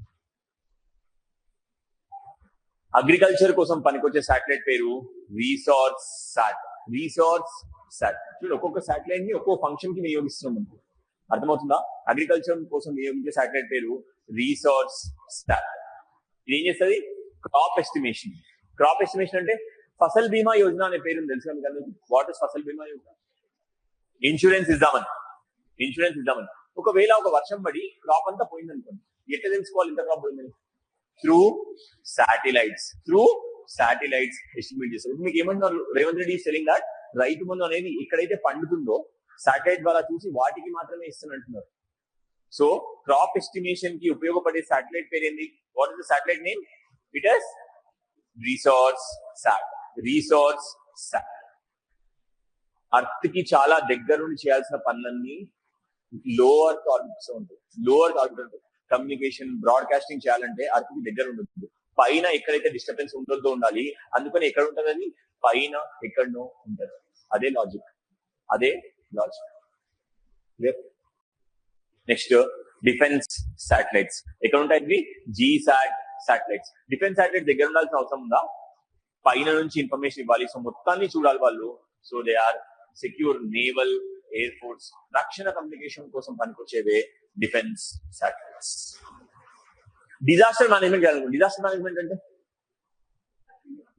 అగ్రికల్చర్ కోసం పనికొచ్చే సాటిలైట్ పేరు రీసోర్స్ సాట్. చూడండి, ఒక్కొక్క సాటిలైట్ ని ఒక్కొక్క ఫంక్షన్ కి వినియోగిస్తున్నాం. అర్థమవుతుందా? అగ్రికల్చర్ కోసం వినియోగించే సాటిలైట్ పేరు రీసోర్స్ సాట్. ఇది ఏం చేస్తుంది? క్రాప్ ఎస్టిమేషన్ అంటే ఫసల్ బీమా యోజన అనే పేరు తెలుసు కదా. వాట్ ఇస్ ఫసల్ బీమా యోజన? ఇన్సూరెన్స్ ఇద్దామని. ఒకవేళ ఒక వర్షం పడి క్రాప్ అంతా పోయింది అనుకోండి, ఎట్లా తెలుసుకోవాలి ఇంత క్రాప్ పోయిందని? త్రూ శాటిలైట్స్ ఎస్టిమేట్ చేస్తారు. మీకు ఏమంటున్నారు? Revanth Reddy is telling that Rythu Bandhu అనేది ఎక్కడైతే పండుతుందో శాటిలైట్ ద్వారా చూసి వాటికి మాత్రమే ఇస్తున్నట్టున్నారు. సో క్రాప్ ఎస్టిమేషన్ కి ఉపయోగపడే శాటిలైట్ పేరు ఏంది? What is the satellite name? It is resource sat. Earth కి చాలా దగ్గర నుండి చేయాల్సిన పనులన్నీ లోవర్ ఆర్బిట్స్ ఉంటుంది. కమ్యూనికేషన్, బ్రాడ్కాస్టింగ్ చేయాలంటే అర్త్ కి దగ్గర ఉంటుంది. పైన ఎక్కడైతే డిస్టర్బెన్స్ ఉండొద్దో ఉండాలి. అందుకని ఎక్కడ ఉంటుంది? అది పైన ఎక్కడనో ఉంటుంది. అదే లాజిక్. Next defence satellites. ఎక్కడ ఉంటాయి? GSAT satellites. డిఫెన్స్ శాటిలైట్ దగ్గర ఉండాల్సిన అవసరం ఉందా? పైన నుంచి ఇన్ఫర్మేషన్ ఇవ్వాలి. సో మొత్తాన్ని చూడాలి వాళ్ళు. So they are secure naval, air force, రక్షణ కమ్యూనికేషన్ కోసం పనికొచ్చేవే డిఫెన్స్ శాటిలైట్స్. డిజాస్టర్ మేనేజ్మెంట్ అంటే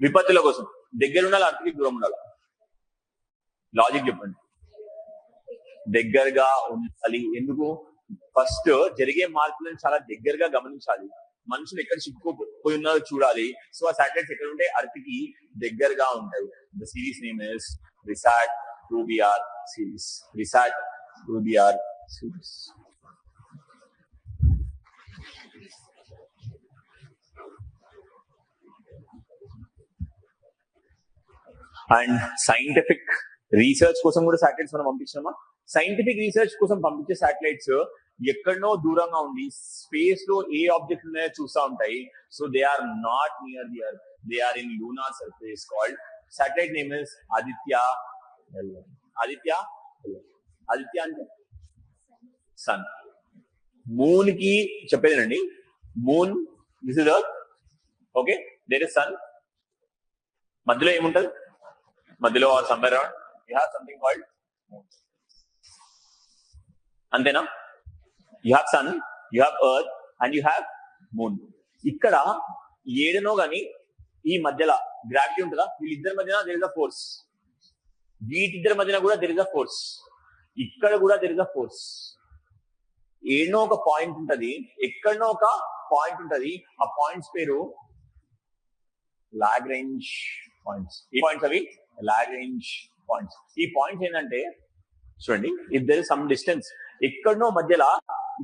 విపత్తుల కోసం దగ్గర ఉండాలి, అర్త్కి దూరం ఉండాలి. లాజిక్ చెప్పండి. దగ్గరగా ఉండాలి. ఎందుకు? ఫస్ట్ జరిగే మార్పులను చాలా దగ్గరగా గమనించాలి. మనుషులు ఎక్కడ చిక్కుపోయి ఉన్నారో చూడాలి. సో ఆ శాటిలైట్స్ ఎక్కడ ఉంటే అర్త్ కి దగ్గరగా ఉంటాయి. The series name is RISAT 2BR series. And scientific research కోసం కూడా శాటిలైట్స్ మనం పంపించామా? సైంటిఫిక్ రీసెర్చ్ కోసం పంపించే శాటిలైట్స్ ఎక్కడనో దూరంగా ఉండి స్పేస్ లో ఏ ఆబ్జెక్ట్ ఉన్నాయో చూస్తూ ఉంటాయి. So they are not near the earth, they are in lunar surface called. Satellite name is Aditya అంటే సన్. మూన్ కి చెప్పేదేనండి. Moon, this is earth. Okay, there is sun. మధ్యలో ఏముంటది? మధ్యలో or somewhere around you have something called moon. అంతేనా? You have sun, you have earth and you have moon. ఇక్కడ ఏడనో గాని ఈ మధ్యలో గ్రావిటీ ఉంటుందా? వీళ్ళిద్దరి మధ్యన దెర్ ఇస్ అ ఫోర్స్. వీటిద్దరి మధ్యన కూడా దెర్ ఇస్ అ ఫోర్స్. ఇక్కడ కూడా దెర్ ఇస్ అ ఫోర్స్. ఏడనో ఒక పాయింట్ ఉంటది, ఎక్కడనో ఒక పాయింట్ ఉంటది, ఆ పాయింట్స్ పేరు లాగ్రేంజ్ పాయింట్స్. ఈ పాయింట్స్ అవి లాగ్రేంజ్ పాయింట్స్. ఈ పాయింట్స్ ఏంటంటే చూడండి, if there is some distance, ఎక్కడనో మధ్యలో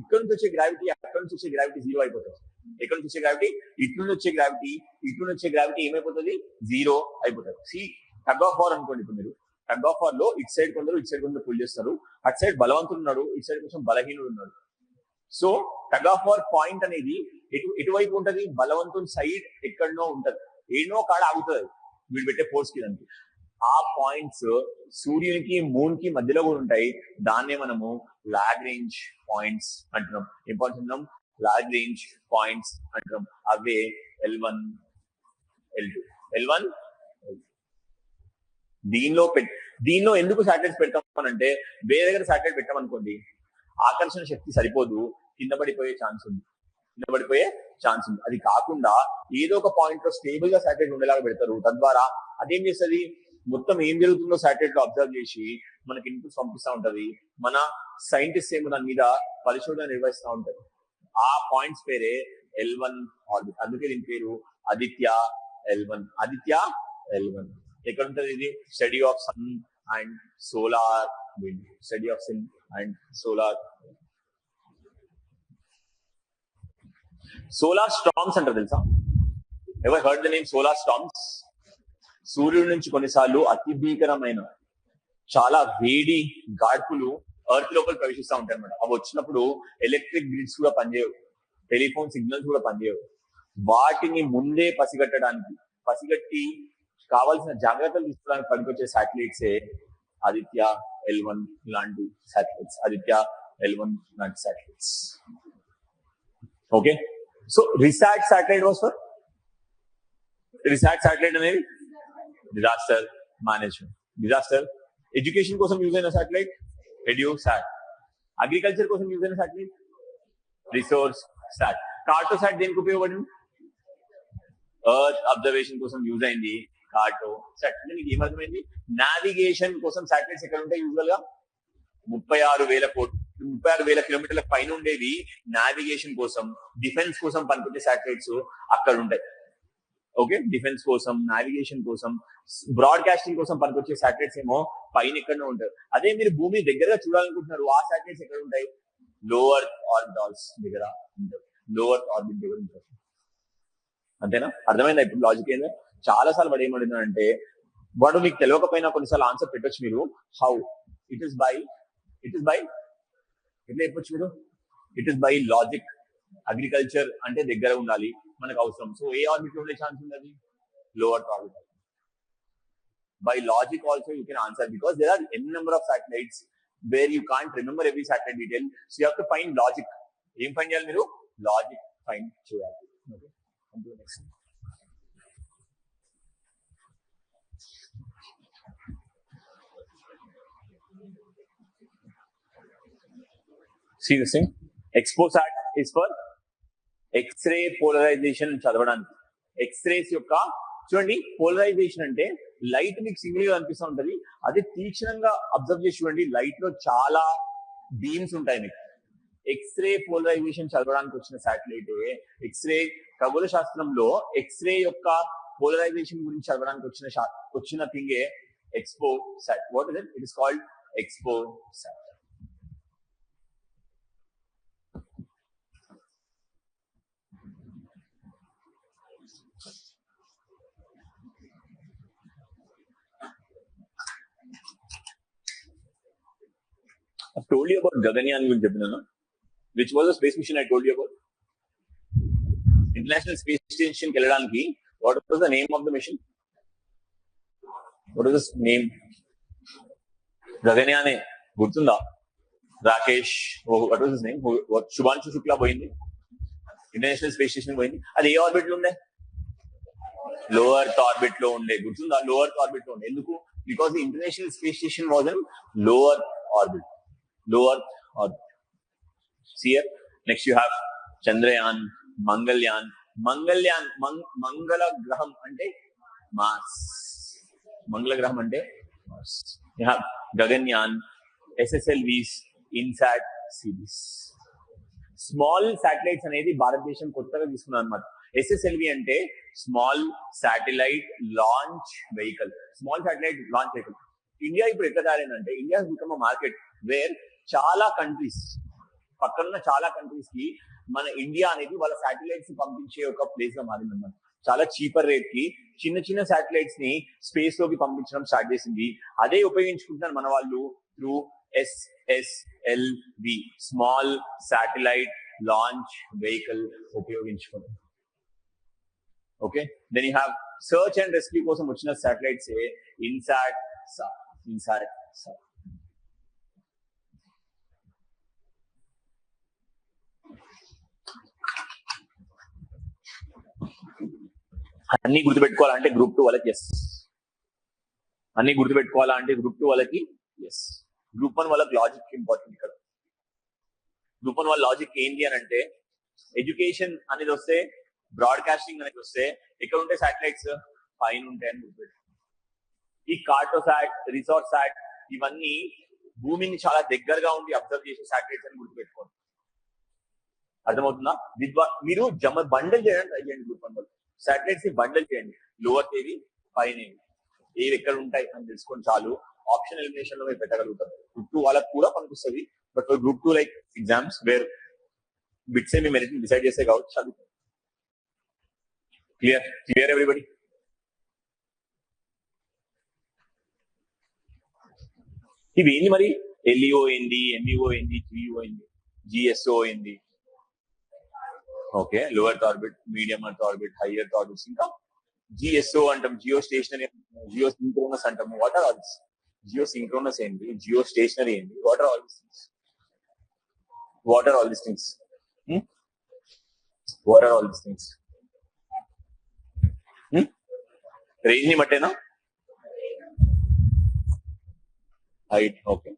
ఇక్కడ నుంచి వచ్చే గ్రావిటీ అక్కడ నుంచి వచ్చే గ్రావిటీ జీరో అయిపోతుంది. ఎక్కడ నుంచి వచ్చే గ్రావిటీ, ఇటు నుంచి వచ్చే గ్రావిటీ, ఇటు నుంచి వచ్చే గ్రావిటీ ఏమైపోతుంది, జీరో అయిపోతుంది. సి టగ్ ఆఫ్ వార్ అనుకోండి, ఇప్పుడు మీరు టగ్ ఆఫ్ వార్ లో ఇటు సైడ్ కొందరు పుల్ చేస్తారు, అటు సైడ్ బలవంతుడు ఉన్నాడు, ఇటు సైడ్ కొంచెం బలహీనుడు ఉన్నాడు. So tug of war point అనేది ఎటువైపు ఉంటది, బలవంతుని సైడ్ ఎక్కడనో ఉంటది, ఏడనో కాడ ఆగుతుంది వీడు పెట్టే ఫోర్స్ కి. దానికి ఆ పాయింట్స్ సూర్యునికి మూన్ కి మధ్యలో కూడా ఉంటాయి. దాన్నే మనము లాగ్రేంజ్ పాయింట్స్ అంటున్నాం. ఏం పాయింట్స్ అంటున్నాం, లాగ్రేంజ్ పాయింట్స్ అంటున్నాం. అవే L1 L2 L1 దీనిలో ఎందుకు శాటిలైట్స్ పెడతాం అంటే, వేరే దగ్గర శాటిలైట్ పెట్టామనుకోండి ఆకర్షణ శక్తి సరిపోదు, కింద పడిపోయే ఛాన్స్ ఉంది. అది కాకుండా ఏదో ఒక పాయింట్ లో స్టేబుల్ గా శాటిలైట్ ఉండేలాగా పెడతారు. తద్వారా అదేం చేస్తుంది, మొత్తం ఏం జరుగుతుందో శాటిలైట్ లో అబ్జర్వ్ చేసి మనకి ఇన్పుట్స్ పంపిస్తూ ఉంటది. మన సైంటిస్ట్ ఏమో దాని మీద పరిశోధన నిర్వహిస్తూ ఉంటారు. ఆ పాయింట్స్ పేరే L1 ఆర్బిట్. అందుకే దీని పేరు ఆదిత్య L1. ఎక్కడ ఉంటుంది ఇది, study of sun and solar wind. Solar storms అంటారు తెలుసా? Ever heard the name solar storms? సూర్యుడి నుంచి కొన్నిసార్లు అతి భీకరమైన చాలా వేడి గాడ్పులు ఎర్త్ లోపల ప్రవేశిస్తూ ఉంటాయి అన్నమాట. అవి వచ్చినప్పుడు ఎలక్ట్రిక్ గ్రిడ్స్ కూడా పనిచేయవు, టెలిఫోన్ సిగ్నల్స్ కూడా పనిచేయవు. వాటిని ముందే పసిగట్టి కావాల్సిన జాగ్రత్తలు తీసుకోవడానికి పనికొచ్చే శాటిలైట్సే ఆదిత్య L1 లాంటి satellites. Okay, so RISAT satellite was for అనేది డిజాస్టర్ మేనేజ్మెంట్. డిజాస్టర్ ఎడ్యుకేషన్ కోసం యూజ్ అయిన శాటిలైట్ ఎడ్యూసాట్. అగ్రికల్చర్ కోసం యూజ్ అయిన శాటిలైట్ రిసోర్స్ సాట్. కార్టోసాట్ దేనికి ఉపయోగపడింది, ఎర్త్ అబ్జర్వేషన్ కోసం యూజ్ అయింది కార్టోసాట్. అంటే నీకు ఏమర్థమైంది, నావిగేషన్ కోసం శాటిలైట్స్ ఎక్కడ ఉంటాయి యూజువల్ గా 36,000 కిలోమీటర్ల పైన ఉండేవి నావిగేషన్ కోసం, డిఫెన్స్ కోసం పనికొచ్చే శాటిలైట్స్ అక్కడ ఉంటాయి. ఓకే, డిఫెన్స్ కోసం, నావిగేషన్ కోసం, బ్రాడ్కాస్టింగ్ కోసం పనికొచ్చే శాటిలైట్స్ ఏమో పైన ఎక్కడో ఉంటాయి. అదే మీరు భూమి దగ్గరగా చూడాలనుకుంటున్నారు, ఆ శాటిలైట్స్ ఎక్కడ ఉంటాయి, లోవర్ ఆర్బిటాల్స్ దగ్గర ఉంటాయి. అంతేనా? అర్థమైందా ఇప్పుడు లాజిక్ ఏందో? చాలా సార్లు వాడు ఏమడుగుతున్నాడంటే, వాడు మీకు తెలియకపోయినా కొన్నిసార్లు ఆన్సర్ పెట్టొచ్చు మీరు. హౌ ఇట్ ఇస్ బై ఎట్లా చెప్పొచ్చు మీరు, it is by logic. Agriculture అంటే దగ్గర ఉండాలి, మనకు అవసరం. సో ఏ ఆర్బిట్ ఉండే ఛాన్స్ ఉంది, lower orbit. By logic also you can answer, because there are n number of satellites where you can't remember every satellite detail. So you have to find logic. Em find cheyali meeru, logic find cheyali. Okay, come to the next one. See this thing, XPOSat is for X-ray polarization చదవడానికి. X-rays యొక్క చూడండి, పోలరైజేషన్ అంటే లైట్ మీకు సింగిల్ గా కనిపిస్తూ ఉంటది, అది తీక్షణంగా అబ్జర్వ్ చేసి చూడండి. లైట్ లో చాలా బీమ్స్ ఉంటాయి మీకు. ఎక్స్రే పోలరైజేషన్ చదవడానికి వచ్చిన శాటిలైట్ ఎక్స్రే. ఖగోళ శాస్త్రంలో ఎక్స్రే యొక్క పోలరైజేషన్ గురించి చదవడానికి వచ్చిన థింగే XPOSat. What is it? It is called XPOSat. I told you about Gaganyaan గురించి చెప్పినాను. Which was the space mission I told you about? International Space Station కి వెళ్ళడానికి what was the name of the mission? What was the name? Gaganyaan గుర్తుందా? Rakesh, what was his name? Shubhanshu Shukla పోయింది, ఇంటర్నేషనల్ స్పేస్ స్టేషన్ పోయింది. అది ఏ ఆర్బిట్ లో ఉండే, లోవర్ ఆర్బిట్ లో ఉండే. గుర్తుందా? లోవర్ ఆర్బిట్ లో ఉండే. ఎందుకు? Because the international space station was in lower orbit. See here, next you have Chandrayaan, Mangalyaan. మంగళ గ్రహం అంటే మార్స్. మంగళ గ్రహం అంటే Mars. You have Gaganyaan, SSLVs, INSAT series. Small satellites అనేది భారతదేశం కొత్తగా తీసుకున్నారు అనమాట. SSLV అంటే small satellite launch vehicle. Small satellite launch vehicle. India ఇప్పుడు ఎక్కడ తయారైందంటే ఇండియా బికమ్ మార్కెట్ వేర్ చాలా కంట్రీస్, పక్కనున్న చాలా కంట్రీస్ కి మన ఇండియా అనేది వాళ్ళ శాటిలైట్స్ పంపించే ఒక ప్లేస్ గా మారిందన్నమాట. చాలా చీపర్ రేట్ కి చిన్న చిన్న శాటిలైట్స్ ని స్పేస్ లోకి పంపించడం స్టార్ట్ చేసింది. అదే ఉపయోగించుకుంటున్నారు మన వాళ్ళు through SSLV, small satellite launch vehicle ఉపయోగించుకుని. Okay, then you have search and rescue కోసం వచ్చిన శాటిలైట్స్ ఇన్సాట్. అన్ని గుర్తుపెట్టుకోవాలంటే గ్రూప్ 2 వాళ్ళకి ఎస్, అన్ని గుర్తుపెట్టుకోవాలంటే గ్రూప్ 2 వాళ్ళకి ఎస్. గ్రూప్ 1 వాళ్ళకి లాజిక్ ఇంపార్టెంట్. ఇక్కడ గ్రూప్ 1 వాళ్ళ లాజిక్ ఏంటి అని అంటే ఎడ్యుకేషన్ అనేది వస్తే, బ్రాడ్కాస్టింగ్ అనేది వస్తే ఎక్కడ ఉంటే శాటిలైట్స్ పైన ఉంటాయని గుర్తుపెట్టు. ఈ కార్టోసాట్, రిసార్ట్ సాట్ ఇవన్నీ భూమిని చాలా దగ్గరగా ఉండి అబ్జర్వ్ చేసే శాటిలైట్స్ అని గుర్తుపెట్టుకోండి. అర్థమవుతుందా? మీరు బండల్ చేయడానికి ట్రై చేయండి. గ్రూప్ 1 వాళ్ళు శాటిలైట్స్ ని బండల్ చేయండి. లోవర్ ఏవి, పైన ఏవి ఎక్కడ ఉంటాయి అని తెలుసుకొని చాలు. ఆప్షన్ ఎలిమినేషన్ లో మీరు పెట్టగలుగుతారు. గ్రూప్ 2 వాళ్ళకి కూడా పనిపిస్తుంది. But group 2 like exams where bits మీ మెరిట్ డిసైడ్ చేసే కాబట్టి చదువు. Clear everybody? ఇవి ఏంది మరి? LEO ఏంది, MEO ఏంది, GEO ఏంది, GSO ఏంది? Okay, lower orbit, medium earth orbit, higher orbits. ఇంకా GSO అంటాం, జియో స్టేషనరీ, జియో సింక్రోనస్ అంటాము. What are all this? Geosynchronous ఏంటి, జియో స్టేషనరీ ఏంటి? What are all this things? What are all this things? What are all this things? Range ని బట్టేనా? హైట్. ఓకే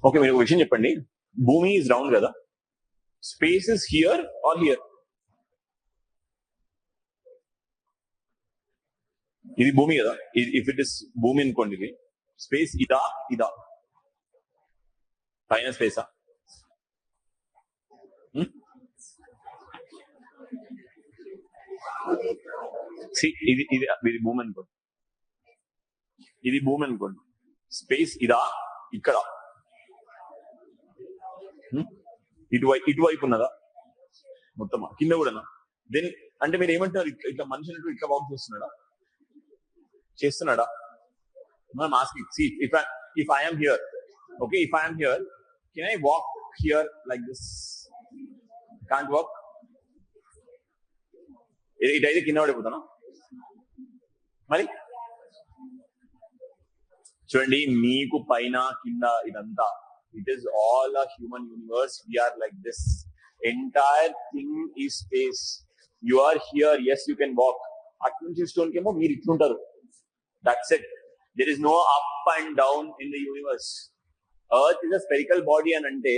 ఓకే, మీరు ఒక విషయం చెప్పండి. భూమి ఈజ్ రౌండ్ కదా, space is here or here? ఇది భూమి కదా. ఇఫ్ ఇట్ ఇస్ భూమి అనుకోండి, ఇది స్పేస్ ఇదా ఇదా? పైన స్పేసా? ఇది ఇది ఇది భూమి అనుకోండి, ఇది భూమి అనుకోండి. స్పేస్ ఇదా ఇక్కడ? ఇటువైపు ఉన్నదా మొత్తం? కింద కూడానా? దెన్ అంటే మీరు ఏమంటున్నారు? ఇట్లా మనుషులు ఇట్లా వాక్ చేస్తున్నాడా? మనం asking, see if I am here, okay, if I am here, can I walk here like this? Can't walk. ఇటైతే కింద పడిపోతానా మరి? చూడండి, మీకు పైన కింద ఇదంతా, it is all a human universe. We are like this. Entire thing is space. You are here, yes, you can walk. అట్నుంచి స్టోన్ కేమో మీరు ఇట్లుంటారు. That's it. There is no up and down in the universe. Earth is a spherical body and ante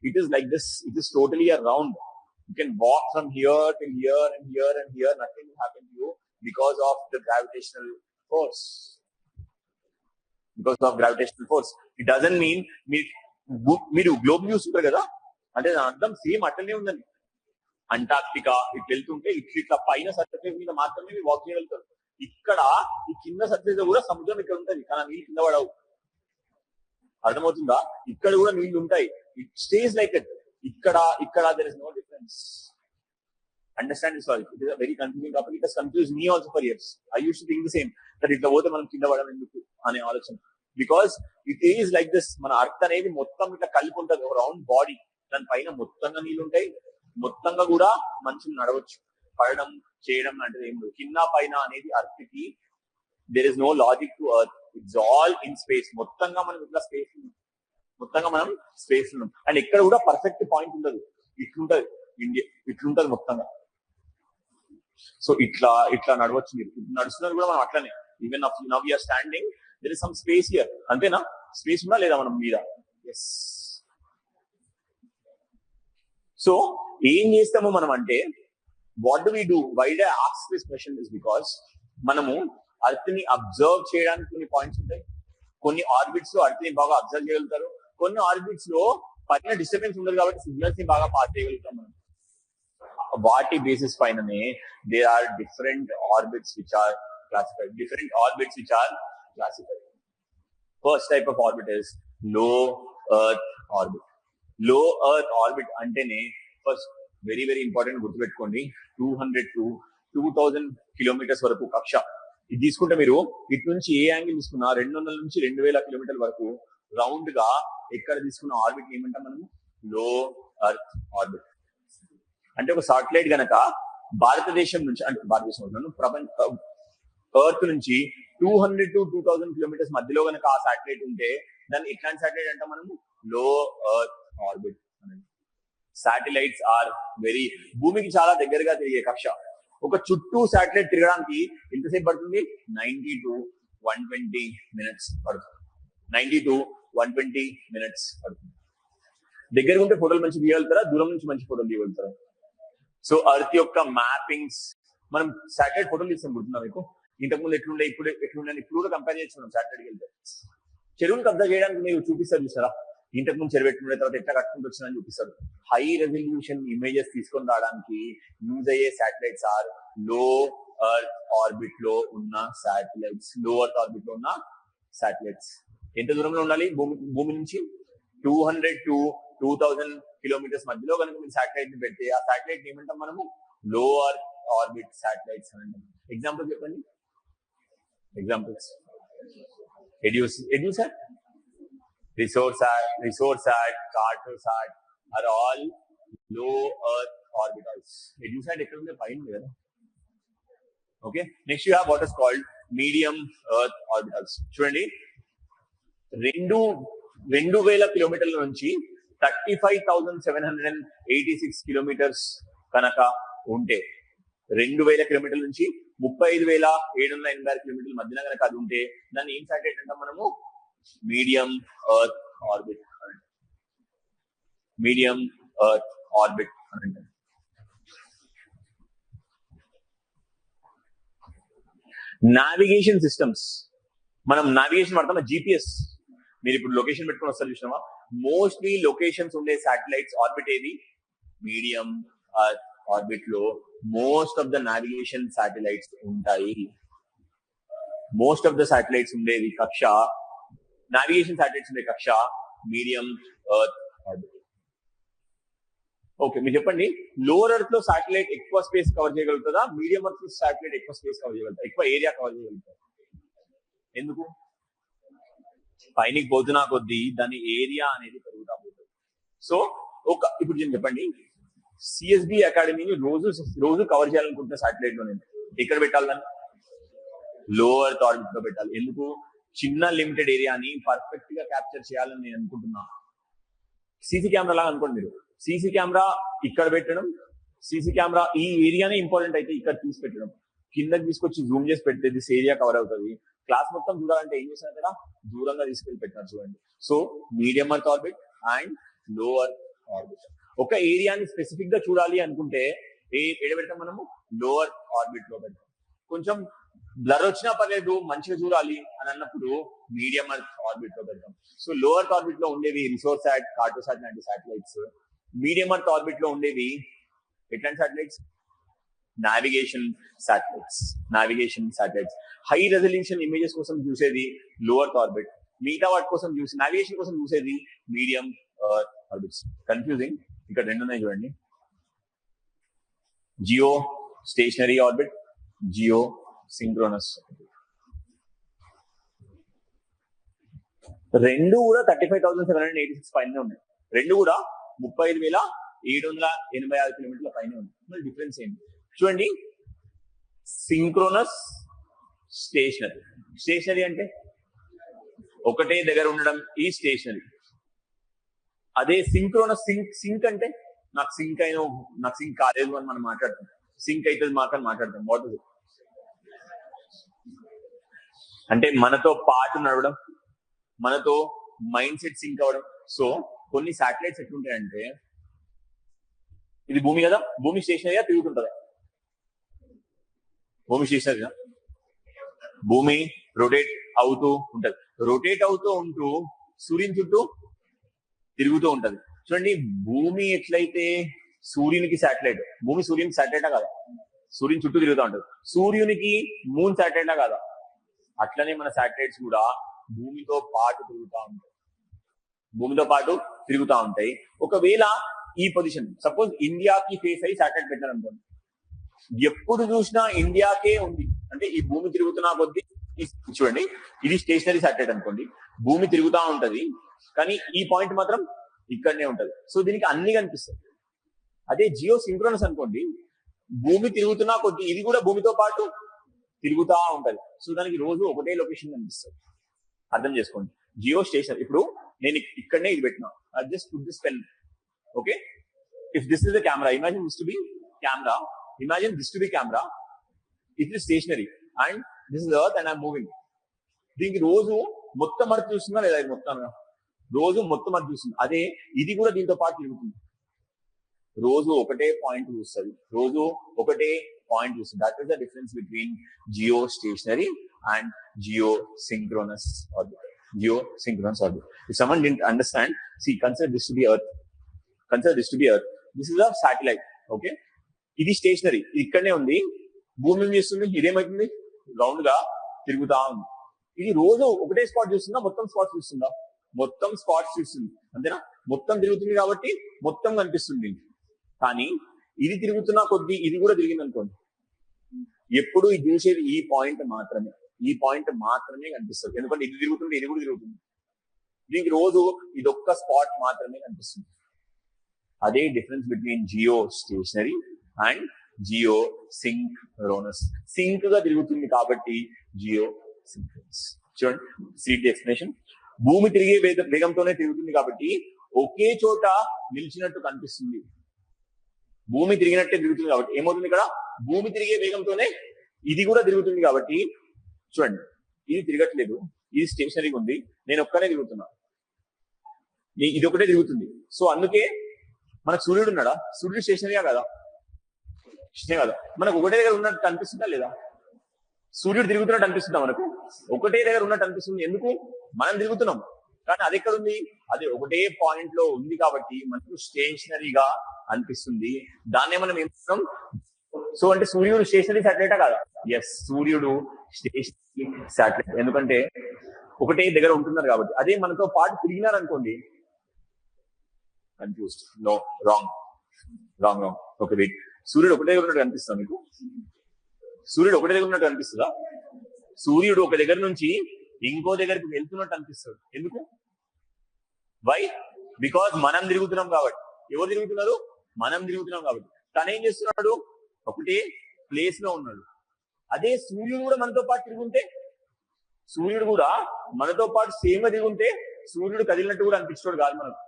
it is like this. It is totally a round. You can walk from here to here and here and here. Nothing will happen to you because of the gravitational force. Because of gravitational force. It doesn't mean మీరు గ్లోబ్ చూస్తుంటారు కదా, అంటే దాని అర్థం సేమ్ అట్లనే ఉందండి. అంటార్క్టికా ఇట్లా వెళ్తుంటే ఇట్లా పైన సర్ఫేస్ మీద మాత్రమే వాక్ చేయగలుగుతారు. ఇక్కడ ఈ కింద సర్ఫేస్ కూడా సముద్రం ఇక్కడ ఉంటుంది, కానీ నీళ్ళు కింద పడవు. అర్థమవుతుందా? ఇక్కడ కూడా నీళ్లు ఉంటాయి. It stays like it. ఇక్కడ there is no difference. Understand this logic. It is a very confusing topic. It has confused me also for years. I used to think the same, that ఇట్లా పోతే మనం కింద పడడం ఎందుకు అనే ఆలోచన. Because it is like this. మన అర్త్ అనేది మొత్తం ఇట్లా కలిపి ఉంటుంది, ఒక రౌండ్ బాడీ. దాని పైన మొత్తంగా నీళ్ళు ఉంటాయి, మొత్తంగా కూడా మనుషులు నడవచ్చు. పడడం చేయడం లాంటిది ఏం లేదు. కింద పైన అనేది అర్త్ కి there is no logic to earth. It's all in space. మొత్తంగా మనం ఇట్లా స్పేస్, మొత్తంగా మనం స్పేస్ ఉన్నాం. అండ్ ఎక్కడ కూడా పర్ఫెక్ట్ పాయింట్ ఉండదు. ఇట్లుంటది ఇండియా, ఇట్లుంటది మొత్తంగా. సో ఇట్లా నడవచ్చు. మీరు నడుస్తున్నారు కూడా మనం అట్లనే. Even now we are standing, there is some space here. అంతేనా? స్పేస్ ఉందా లేదా మనం మీద? ఎస్. సో ఏం చేస్తాము మనం అంటే, what do we do? Why do I ask this question is because మనము అర్త్ ని అబ్జర్వ్ చేయడానికి కొన్ని పాయింట్స్ ఉంటాయి. కొన్ని ఆర్బిట్స్ లో అర్త్ ని బాగా అబ్జర్వ్ చేయగలుగుతారు, కొన్ని ఆర్బిట్స్ లో పైన డిస్టర్బెన్స్ ఉండదు కాబట్టి సిగ్నల్స్ ని బాగా పాస్ చేయగలుగుతాం మనం. వాటి బేసిస్ పైననే there are different orbits which are classified. First type of orbit is low earth orbit. Low earth orbit అంటేనే ఫస్ట్ very important గుర్తుపెట్టుకోండి, 200 to 2000 కిలోమీటర్స్ వరకు కక్ష. ఇది తీసుకుంటే మీరు ఇటు నుంచి ఏ యాంగిల్ తీసుకున్నా 200 నుంచి 2000 కిలోమీటర్ల వరకు రౌండ్ గా ఎక్కడ తీసుకున్న ఆర్బిట్ ఏమంటాం మనము? లో ఎర్త్ ఆర్బిట్. అంటే ఒక సాటిలైట్ గనక భారతదేశం నుంచి, అంటే భారతదేశం ప్రపంచ ఎర్త్ నుంచి 200 to 2000 కిలోమీటర్స్ మధ్యలో గనక ఆ సాటిలైట్ ఉంటే దాన్ని ఎట్లాంటి సాటిలైట్ అంటాం మనము? లో ఎర్త్ ఆర్బిట్. సాటిలైట్స్ ఆర్ భూమికి చాలా దగ్గరగా తిరిగే కక్ష. ఒక చుట్టూ సాటిలైట్ తిరగడానికి ఎంతసేపు పడుతుంది? 90 to 120 మినిట్స్ పడుతుంది. 90 to 120 మినిట్స్ పడుతుంది. దగ్గర ఉంటే ఫోటోలు మంచి తీయగలుగుతారా? దూరం నుంచి మంచి ఫోటోలు తీయగలుగుతారా? సో అర్త్ యొక్క మ్యాపింగ్స్, మనం సాటిలైట్ ఫోటోలు తీస్తాం, గుర్తుందా మీకు? ఇంతకుముందు ఎట్లుండే, ఇప్పుడు కూడా కంపేర్ చేసుకున్నాం. సాటిలైట్కి వెళ్తే చెరువును కబ్జా చేయడానికి మీరు చూపిస్తారు చూసారా? ఇంతకుముందు చెరువు ఎట్లుండే, తర్వాత ఎట్లా కట్టుకుంటూ వచ్చిందని చూపిస్తారు. హై రెజల్యూషన్ ఇమేజెస్ తీసుకొని రావడానికి యూజ్ అయ్యే సాటిలైట్స్ ఆర్ లో ఎర్త్ ఆర్బిట్ లో ఉన్న సాటిలైట్స్. లో ఎర్త్ ఆర్బిట్ లో ఉన్న సాటిలైట్స్ ఎంత దూరంలో ఉండాలి? భూమి నుంచి 200 to 2000 కిలోమీటర్స్ మధ్యలో కనుక మీరు సాటిలైట్ ని పెడితే ఆ సాటిలైట్ ఏమంటాం మనము? లో ఎర్త్ ఆర్బిట్ సాటిలైట్స్ అని అంటాం. ఎగ్జాంపుల్ చెప్పండి. Examples: Edusat, Resourcesat, Cartosat are all low earth orbitals. Edusat ఎక్కడ ఉంది? పైన ఉంది కదా. Okay, next you have what is called medium earth orbitals. చూడండి, 2000 కిలోమీటర్ల నుంచి 35,786 కిలోమీటర్స్ కనుక ఉంటే, 2000 కిలోమీటర్ల నుంచి 35,786 కిలోమీటర్ల మధ్యన కనుక అది ఉంటే దాన్ని ఏం సాటిలైట్ అంటాం మనము? Medium earth orbit. Medium earth orbit అని. నావిగేషన్ సిస్టమ్స్, మనం నావిగేషన్ వాడతాం. జిపిఎస్, మీరు ఇప్పుడు లొకేషన్ పెట్టుకుని వస్తారు చూసినామా? మోస్ట్లీ లొకేషన్స్ ఉండే సాటిలైట్స్ ఆర్బిట్ ఏది? మీడియం ఎర్త్ ఆర్బిట్ లో most of the navigation satellites ఉంటాయి. మోస్ట్ ఆఫ్ ద సాటిలైట్స్ ఉండేది కక్ష, నావిగేషన్ సాటిలైట్స్ ఉండే కక్ష మీడియం ఎర్త్ ఆర్బిట్. ఓకే, మీరు చెప్పండి, లోవర్ ఎర్త్ లో సాటిలైట్ ఎక్కువ స్పేస్ కవర్ చేయగలుగుతుందా? మీడియం ఎర్త్ లో సాటిలైట్ ఎక్కువ స్పేస్ కవర్ చేయగలుగుతా, ఎక్కువ ఏరియా కవర్ చేయగలుగుతారు? ఎందుకు? పైనకి పోతున్నా కొద్దీ దాని ఏరియా అనేది పెరుగుతా పోతుంది. సో ఇప్పుడు చెప్పండి, సిఎస్బి అకాడమీని రోజు కవర్ చేయాలనుకుంటున్న సాటిలైట్ లో నేను ఎక్కడ పెట్టాలి? దాన్ని లో ఎర్త్ ఆర్బిట్ లో పెట్టాలి. ఎందుకు? చిన్న లిమిటెడ్ ఏరియాని పర్ఫెక్ట్ గా క్యాప్చర్ చేయాలని నేను అనుకుంటున్నా. సీసీ కెమెరా లాగా అనుకోండి మీరు. సీసీ కెమెరా ఇక్కడ పెట్టడం, సీసీ కెమెరా ఈ ఏరియానే ఇంపార్టెంట్ అయితే ఇక్కడ తీసి పెట్టడం, కిందకి తీసుకొచ్చి జూమ్ చేసి పెడితే దిస్ ఏరియా కవర్ అవుతుంది. క్లాస్ మొత్తం చూడాలంటే ఏం చేసినా కదా దూరంగా తీసుకెళ్లి పెట్టినారు చూడండి. So medium earth orbit and లో ఎర్త్ ఆర్బిట్. ఒక ఏరియాని స్పెసిఫిక్ గా చూడాలి అనుకుంటే ఏడ పెడతాం మనము? లో ఎర్త్ ఆర్బిట్ లో పెడతాం. కొంచెం బ్లర్ వచ్చినా పర్లేదు, మంచిగా చూడాలి అని అన్నప్పుడు మీడియం ఎర్త్ ఆర్బిట్ లో పెడతాం. సో లో ఎర్త్ ఆర్బిట్ లో ఉండేవి రిసోర్సాట్, కార్టోసాట్ లాంటి సాటిలైట్స్. మీడియం ఎర్త్ ఆర్బిట్ లో ఉండేవి ఎట్లాంటి satellites? Navigation satellites. High resolution images కోసం చూసేది లో ఎర్త్ ఆర్బిట్, మిగతా వాటి కోసం నావిగేషన్ కోసం చూసేది మీడియం ఎర్త్ ఆర్బిట్స్. కన్ఫ్యూజింగ్. ఇక్కడ రెండు ఉన్నాయి చూడండి, geostationary orbit, geosynchronous. రెండు కూడా 35,786 పైన ఉన్నాయి. రెండు కూడా 35,786 కిలోమీటర్ల పైన ఉంది. మరి డిఫరెన్స్ ఏంటి చూడండి. సింక్రోనస్, స్టేషనరీ అంటే ఒకటే దగ్గర ఉండడం ఈ స్టేషనరీ. అదే సింక్రోనస్, సింక్ అంటే నాకు సింక్ కాలేదు అని మనం మాట్లాడతాం. సింక్ అవుతుంది మాట్లాడతాం. What is it? అంటే మనతో పాటు నడవడం, మనతో మైండ్ సెట్ సింక్ అవ్వడం. సో కొన్ని శాటిలైట్స్ ఎట్లుంటాయంటే, ఇది భూమి కదా, భూమి స్టేషనరీగా తిరుగుతుంటదా? భూమి స్టేషనరీగా, భూమి రొటేట్ అవుతూ ఉంటది. రొటేట్ అవుతూ ఉంటూ సూర్యుని చుట్టూ తిరుగుతూ ఉంటది. చూడండి, భూమి ఎట్లయితే సూర్యునికి శాటిలైట్, భూమి సూర్యునికి శాటిలైటా కదా, సూర్యుని చుట్టూ తిరుగుతూ ఉంటది. సూర్యునికి మూన్ శాటిలైటా కదా, అట్లనే మన శాటిలైట్స్ కూడా భూమితో పాటు తిరుగుతూ ఉంటాయి, భూమితో పాటు తిరుగుతూ ఉంటాయి. ఒకవేళ ఈ పొజిషన్ సపోజ్ ఇండియాకి ఫేస్ అయ్యి శాటిలైట్ పెట్టారు అనుకోండి, ఎప్పుడు చూసినా ఇండియాకే ఉంది అంటే ఈ భూమి తిరుగుతున్నా కొద్దీ, చూడండి ఇది స్టేషనరీ శాటిలైట్ అనుకోండి, భూమి తిరుగుతూ ఉంటది కానీ ఈ పాయింట్ మాత్రం ఇక్కడనే ఉంటది. సో దీనికి అన్ని కనిపిస్తాయి. అదే జియో సింక్రోనస్ అనుకోండి, భూమి తిరుగుతున్నా కొద్దీ ఇది కూడా భూమితో పాటు తిరుగుతూ ఉంటది. సో దానికి రోజు ఒకటే లొకేషన్ కనిపిస్తుంది. అర్థం చేసుకోండి. జియో స్టేషన్, ఇప్పుడు నేను ఇక్కడనే ఇది పెట్టినా, just put this pen. Okay, if this is the camera, imagine this to be camera, imagine this to be camera, it is stationary and this is earth and I'm moving. దీనికి రోజు మొత్తం అర్థం చూస్తుందా లేదా, ఇది మొత్తంగా రోజు మొత్తం అర్థం చూస్తుంది. అదే ఇది కూడా దీంతో పాటు తిరుగుతుంది, రోజు ఒకటే పాయింట్ చూస్తుంది, రోజు ఒకటే పాయింట్ చూస్తుంది. That is the difference between geostationary and geosynchronous orbit. Geosynchronous orbit, if someone didn't understand, see, consider this to be earth, consider this to be earth, this is a satellite. okay, ఇది స్టేషనరీ, ఇక్కడనే ఉంది. భూమి ఏం చేస్తుంది, ఇదేమవుతుంది, రౌండ్ గా తిరుగుతా ఉంది. ఇది రోజు ఒకటే స్పాట్ చూస్తుందా, మొత్తం స్పాట్స్ చూస్తుందా, మొత్తం స్పాట్స్ చూస్తుంది, అంతేనా, మొత్తం తిరుగుతుంది కాబట్టి మొత్తం కనిపిస్తుంది. కానీ ఇది తిరుగుతున్నా కొద్ది ఇది కూడా తిరిగింది అనుకోండి, ఎప్పుడు ఇది చూసేది ఈ పాయింట్ మాత్రమే, ఈ పాయింట్ మాత్రమే కనిపిస్తుంది. ఎందుకంటే ఇది తిరుగుతుంది, ఇది కూడా తిరుగుతుంది. దీనికి రోజు ఇదొక్క స్పాట్ మాత్రమే కనిపిస్తుంది. అదే difference between geostationary and geosynchronous. Sync గా తిరుగుతుంది కాబట్టి జియో సింక్రోనస్. చూడండి, సీట్ ది ఎక్స్ప్లెనేషన్. భూమి తిరిగే వేగంతోనే తిరుగుతుంది కాబట్టి ఒకే చోట నిలిచినట్టు కనిపిస్తుంది. భూమి తిరిగినట్టే తిరుగుతుంది కాబట్టి ఏమవుతుంది, ఇక్కడ భూమి తిరిగే వేగంతోనే ఇది కూడా తిరుగుతుంది కాబట్టి చూడండి, ఇది తిరగట్లేదు, ఇది స్టేషనరీగా ఉంది, నేను ఒక్కనే తిరుగుతున్నా, ఇది ఒకటే తిరుగుతుంది. సో అందుకే మనకు సూర్యుడు ఉన్నాడా, సూర్యుడు స్టేషనరీగా కదా, కదా, మనకు ఒకటే దగ్గర ఉన్నట్టు అనిపిస్తుందా లేదా, సూర్యుడు తిరుగుతున్నట్టు అనిపిస్తుందా, మనకు ఒకటే దగ్గర ఉన్నట్టు అనిపిస్తుంది. ఎందుకు, మనం తిరుగుతున్నాం కానీ అది ఎక్కడ ఉంది, అది ఒకటే పాయింట్ లో ఉంది కాబట్టి మనకు స్టేషనరీగా అనిపిస్తుంది. దాన్నే మనం ఏమంటున్నాం, సో అంటే సూర్యుడు స్టేషనరీ శాటిలైటా కాదా, ఎస్, సూర్యుడు స్టేషనరీ శాటిలైట్, ఎందుకంటే ఒకటే దగ్గర ఉంటున్నారు కాబట్టి. అదే మనతో పాటు తిరిగినారు అనుకోండి, confused, no, wrong wrong wrong. Okay, wait, సూర్యుడు ఒకటే దగ్గర ఉన్నట్టు కనిపిస్తుందా మీకు, సూర్యుడు ఒకటే దగ్గర ఉన్నట్టు అనిపిస్తుందా, సూర్యుడు ఒక దగ్గర నుంచి ఇంకో దగ్గరికి వెళ్తున్నట్టు అనిపిస్తాడు. ఎందుకు, వై, బికాజ్ మనం తిరుగుతున్నాం కాబట్టి. ఎవరు తిరుగుతున్నారు, మనం తిరుగుతున్నాం కాబట్టి. తను ఏం చేస్తున్నాడు, ఒకటే ప్లేస్ లో ఉన్నాడు. అదే సూర్యుడు కూడా మనతో పాటు తిరుగుంటే, సూర్యుడు కూడా మనతో పాటు సేమ్ గా తిరుగుంటే సూర్యుడు కదిలినట్టు కూడా అనిపించాడు కాదు మనకు.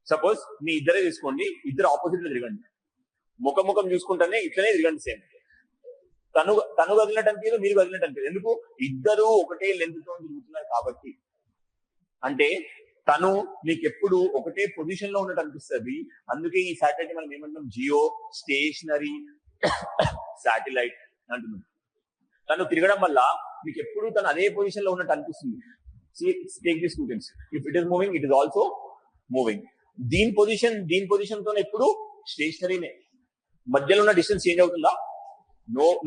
సపోజ్ మీ ఇద్దరే తీసుకోండి, ఇద్దరు ఆపోజిట్ లో తిరగండి, ముఖం చూసుకుంటానే ఇట్లనే తిరగండి సేమ్, తను కదిలినట్టు అనిపించదు, మీరు కదిలినట్టు అనిపించదు. ఎందుకు, ఇద్దరు ఒకటే లెంత్ తో తిరుగుతున్నారు కాబట్టి. అంటే తను మీకు ఎప్పుడు ఒకటే పొజిషన్ లో ఉన్నట్టు అనిపిస్తుంది. అందుకే ఈ శాటిలైట్ మనం ఏమంటాం, జియో స్టేషనరీ శాటిలైట్ అంటున్నాం. తను తిరగడం వల్ల మీకు ఎప్పుడు తను అదే పొజిషన్ లో ఉన్నట్టు అనిపిస్తుంది. Take this 2 things, if it is moving, it is also moving. దీని పొజిషన్ తో ఎప్పుడు స్టేషనరీనే, మధ్యలో ఉన్న డిస్టెన్స్ చేంజ్ అవుతుందా,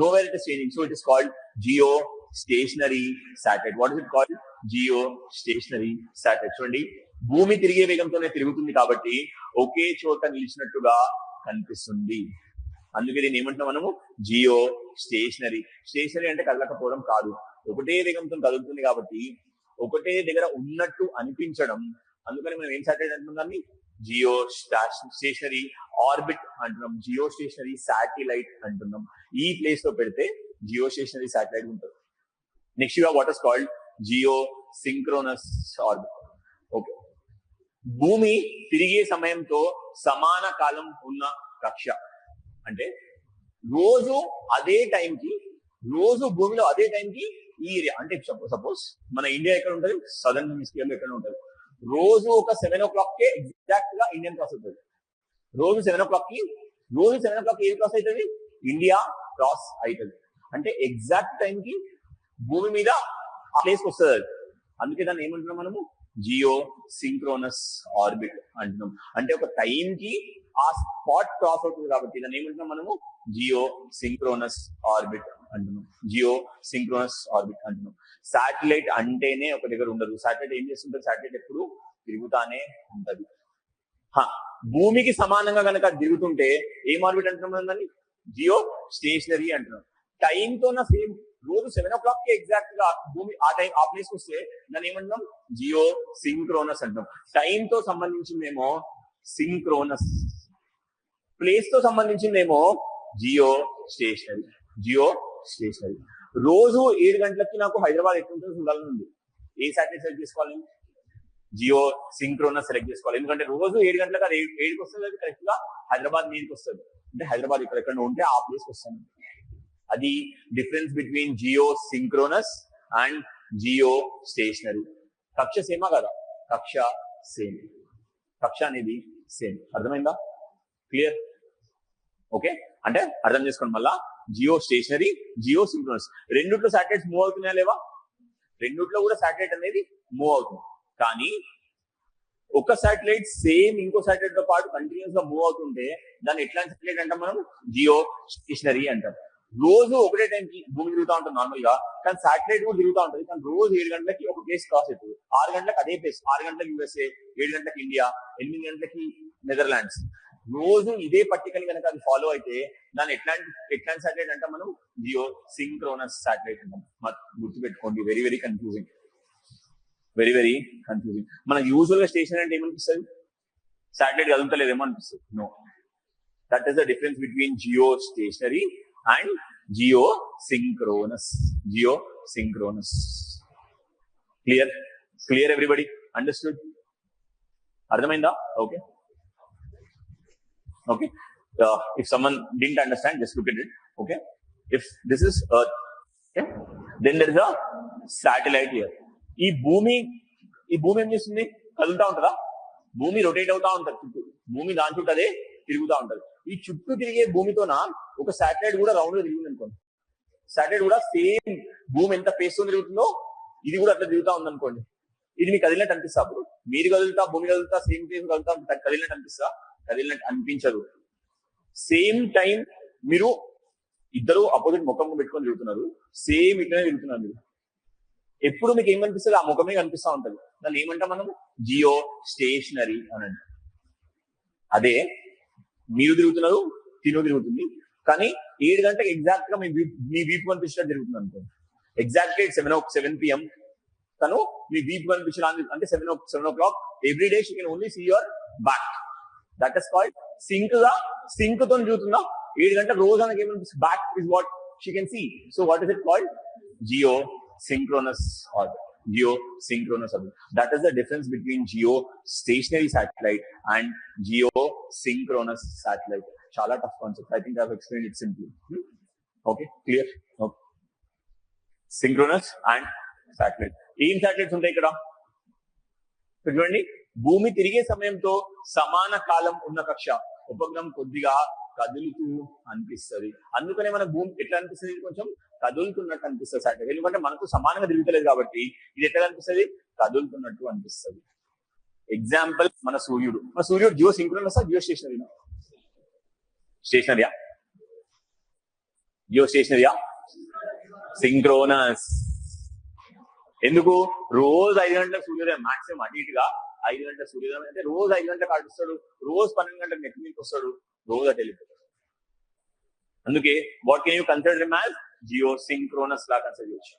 no where it is changing. So it is called geostationary satellite. What is it called, geostationary satellite. చూడండి, భూమి తిరిగే వేగంతోనే తిరుగుతుంది కాబట్టి ఒకే చోట నిలిచినట్టుగా కనిపిస్తుంది. అందుకే దీన్ని ఏమంటున్నాం మనము, జియో స్టేషనరీ. స్టేషనరీ అంటే కదలకపోవడం కాదు, ఒకటే వేగంతో కదులుతుంది కాబట్టి ఒకటే దగ్గర ఉన్నట్టు అనిపించడం. అందుకని మనం ఏం శాటిలైట్ అంటున్నాం, జియో స్టేషనరీ ఆర్బిట్ అంటున్నాం, జియో స్టేషనరీ శాటిలైట్ అంటున్నాం. ఈ ప్లేస్ లో పెడితే జియో స్టేషనరీ శాటిలైట్ ఉంటుంది. Next you have what is called geosynchronous orbit. Okay, భూమి తిరిగే సమయంతో సమాన కాలం ఉన్న కక్ష. అంటే రోజు అదే టైంకి, రోజు భూమిలో అదే టైంకి ఈ ఏరియా, అంటే సపోజ్ మన ఇండియా ఎక్కడ ఉంటుంది, సదర్న్ హెమిస్ఫియర్ లో ఎక్కడ ఉంటుంది, రోజు ఒక 7 o'clock కే ఎగ్జాక్ట్ గా ఇండియన్ క్రాస్ అవుతుంది. రోజు 7 o'clock కి ఏది క్రాస్ అవుతుంది, ఇండియా క్రాస్ అవుతుంది. అంటే ఎగ్జాక్ట్ టైం కి భూమి మీద ఆ ప్లేస్ వస్తుంది. అందుకే దాన్ని ఏమంటున్నాం మనము, జియో సింక్రోనస్ ఆర్బిట్ అంటున్నాం. అంటే ఒక టైం కి ఆ స్పాట్ క్రాస్ అవుతుంది కాబట్టి దాన్ని ఏమంటున్నాం మనము జియో సింక్రోనస్ ఆర్బిట్ అంటున్నాం. జియో సింక్రోనస్ ఆర్బిట్ అంటున్నాం. శాటిలైట్ అంటేనే ఒక దగ్గర ఉండదు. శాటిలైట్ ఏం చేస్తుంటుంది? శాటిలైట్ ఎప్పుడు తిరుగుతానే ఉంటది. భూమికి సమానంగా కనుక తిరుగుతుంటే ఏం ఆర్బిట్ అంటున్నాం దాన్ని? జియో స్టేషనరీ అంటున్నాం. టైం తో సేమ్ రోజు 7 o'clock కి ఎగ్జాక్ట్ గా భూమి ఆ టైం ఆ ప్లేస్ కి వస్తే దాన్ని ఏమంటున్నాం? జియో సింక్రోనస్ అంటున్నాం. టైం తో సంబంధించిందేమో సింక్రోనస్, ప్లేస్ తో సంబంధించిందేమో జియో స్టేషనరీ. జియో స్టేషనరీ. రోజు 7 గంటలకి నాకు హైదరాబాద్ ఎట్లుంటుంది చూడాలని. ఏ శాటిలైట్ సెలెక్ట్ చేసుకోవాలి? జియో సింక్రోనస్ సెలెక్ట్ చేసుకోవాలి. ఎందుకంటే రోజు 7 గంటలకు అది 7కి వస్తుంది, అది కరెక్ట్ గా హైదరాబాద్ మెయిన్కి వస్తుంది. అంటే హైదరాబాద్ ఇక్కడ ఉంటే ఆ ప్లేస్ వస్తాను. అది difference between geosynchronous and geostationary. కక్ష సేమా కదా? కక్ష సేమ్. కక్ష అనేది సేమ్. అర్థమైందా? క్లియర్? ఓకే, అంటే అర్థం చేసుకోండి మళ్ళా. జియో స్టేషనరీ, జియో సింక్రోనస్ రెండిట్లో శాటిలైట్స్ మూవ్ అవుతున్నాయా లేవా? రెండిట్లో కూడా శాటిలైట్ అనేది మూవ్ అవుతుంది. కానీ ఒక శాటిలైట్ సేమ్ ఇంకో శాటిలైట్ తో పాటు కంటిన్యూస్ గా మూవ్ అవుతుంటే దాన్ని ఎట్లాంటి శాటిలైట్ అంటాం మనం? జియో స్టేషనరీ అంటాం. రోజు ఒకటే టైంకి భూమి తిరుగుతూ ఉంటుంది నార్మల్ గా, కానీ శాటిలైట్ కూడా తిరుగుతూ ఉంటుంది. కానీ రోజు 7 గంటలకి ఒక ప్లేస్ క్రాస్ అవుతుంది. 6 గంటలకు అదే ప్లేస్. 6 గంటలకు యూఎస్ఏ, 7 గంటలకు ఇండియా, 8 గంటలకి నెదర్లాండ్స్. రోజు ఇదే పట్టికని కనుక అది ఫాలో అయితే దాన్ని ఎట్లాంటి శాటిలైట్ అంటాం మనం? జియో సింక్రోనస్ శాటిలైట్ అంటాం. గుర్తుపెట్టుకోండి, very very confusing. Very very confusing. మనకు యూజువల్ గా స్టేషన్ అంటే ఏమనిపిస్తుంది? శాటిలైట్ కదులుతలేదేమో అనిపిస్తుంది. No, that is the difference between geostationary and geosynchronous. Geosynchronous. Clear? Clear everybody? Understood? అర్థమైందా? Okay. Okay, if someone didn't understand, just look at it. Okay, if this is Earth, okay, then there is a satellite here. ఈ భూమి ఏం చేస్తుంది? కదులుతా ఉంటుందా? భూమి రొటేట్ అవుతా ఉంటుంది చుట్టూ. భూమి దాని చుట్టూ అదే తిరుగుతూ ఉంటది. ఈ చుట్టూ తిరిగే భూమితోన ఒక శాటిలైట్ కూడా రౌండ్ గా తిరిగింది అనుకోండి. శాటిలైట్ కూడా సేమ్ భూమి ఎంత ఫేస్ తో తిరుగుతుందో ఇది కూడా అట్లా తిరుగుతా ఉంది అనుకోండి. ఇది మీకు కదిలినట్టు అనిపిస్తా? అప్పుడు మీరు కదులుతా, భూమి కదులుతా, సేమ్ ఫేస్ కదులుతా, కదిలినట్టు అనిపిస్తా? కదిలినట్టు అనిపించదు. సేమ్ టైం మీరు ఇద్దరు అపోజిట్ ముఖం పెట్టుకొని తిరుగుతున్నారు, సేమ్ ఇట్లనే తిరుగుతున్నారు. మీరు ఎప్పుడు మీకు ఏమనిపిస్తుంది? ఆ ముఖమే కనిపిస్తా ఉంటుంది. దాన్ని ఏమంటాం మనం? జియో స్టేషనరీ అని అంటాం. అదే మీరు తిరుగుతున్నారు, తిను తిరుగుతుంది, కానీ 7 గంటలకు ఎగ్జాక్ట్ గా మీ వీపు కనిపించినట్టు తిరుగుతుంది అనుకోండి. ఎగ్జాక్ట్ 7 PM తను మీ వీపు కనిపించడానికి, అంటే 7 o'clock every day she can only see your back. That is called sync గా. సింక్ తో తిరుగుతుందా? 7 గంటలకు రోజు అనకి ఏమనిపిస్తుంది? Back is what she can see. So what is it called? Geosynchronous orbit. Geo synchronous orbit. That is the difference between geostationary satellite and geosynchronous satellite. Chala tough concept. I think I have explained it simply. Okay, clear? Okay. Synchronous and satellite. ఏం శాటిలైట్స్ ఉంటాయి ఇక్కడ చూడండి? భూమి తిరిగే సమయంతో సమాన కాలం ఉన్న కక్ష ఉపగ్రహం కొద్దిగా కదులుతూ అనిపిస్తుంది. అందుకనే మన భూమి ఎట్లా అనిపిస్తుంది? కొంచెం కదులుతున్నట్టు అనిపిస్తుంది శాటిలైట్. ఎందుకంటే మనకు సమానంగా తిరుగుతలేదు కాబట్టి ఇది ఎట్లా అనిపిస్తుంది? కదులుతున్నట్టు అనిపిస్తుంది. ఎగ్జాంపుల్ మన సూర్యుడు. మన సూర్యుడు జియో సింక్రోనస్, జియో స్టేషనరీనా? స్టేషనరీయా? జియో స్టేషనరీయా? సింక్రోనస్. ఎందుకు? రోజు 5 గంటలకు సూర్యోదయం, మాక్సిమం అటు ఇటుగా 5 గంటల సూర్యోదయం అంటే రోజు 5 గంటలకు ఆడుస్తాడు, రోజు 12 గంటలకు నెట్ మీదకి వస్తాడు, రోజు అటు వెళ్ళిపోతాడు. అందుకే what can you consider him as? Geosynchronous లా కన్సిడర్ చేయొచ్చు.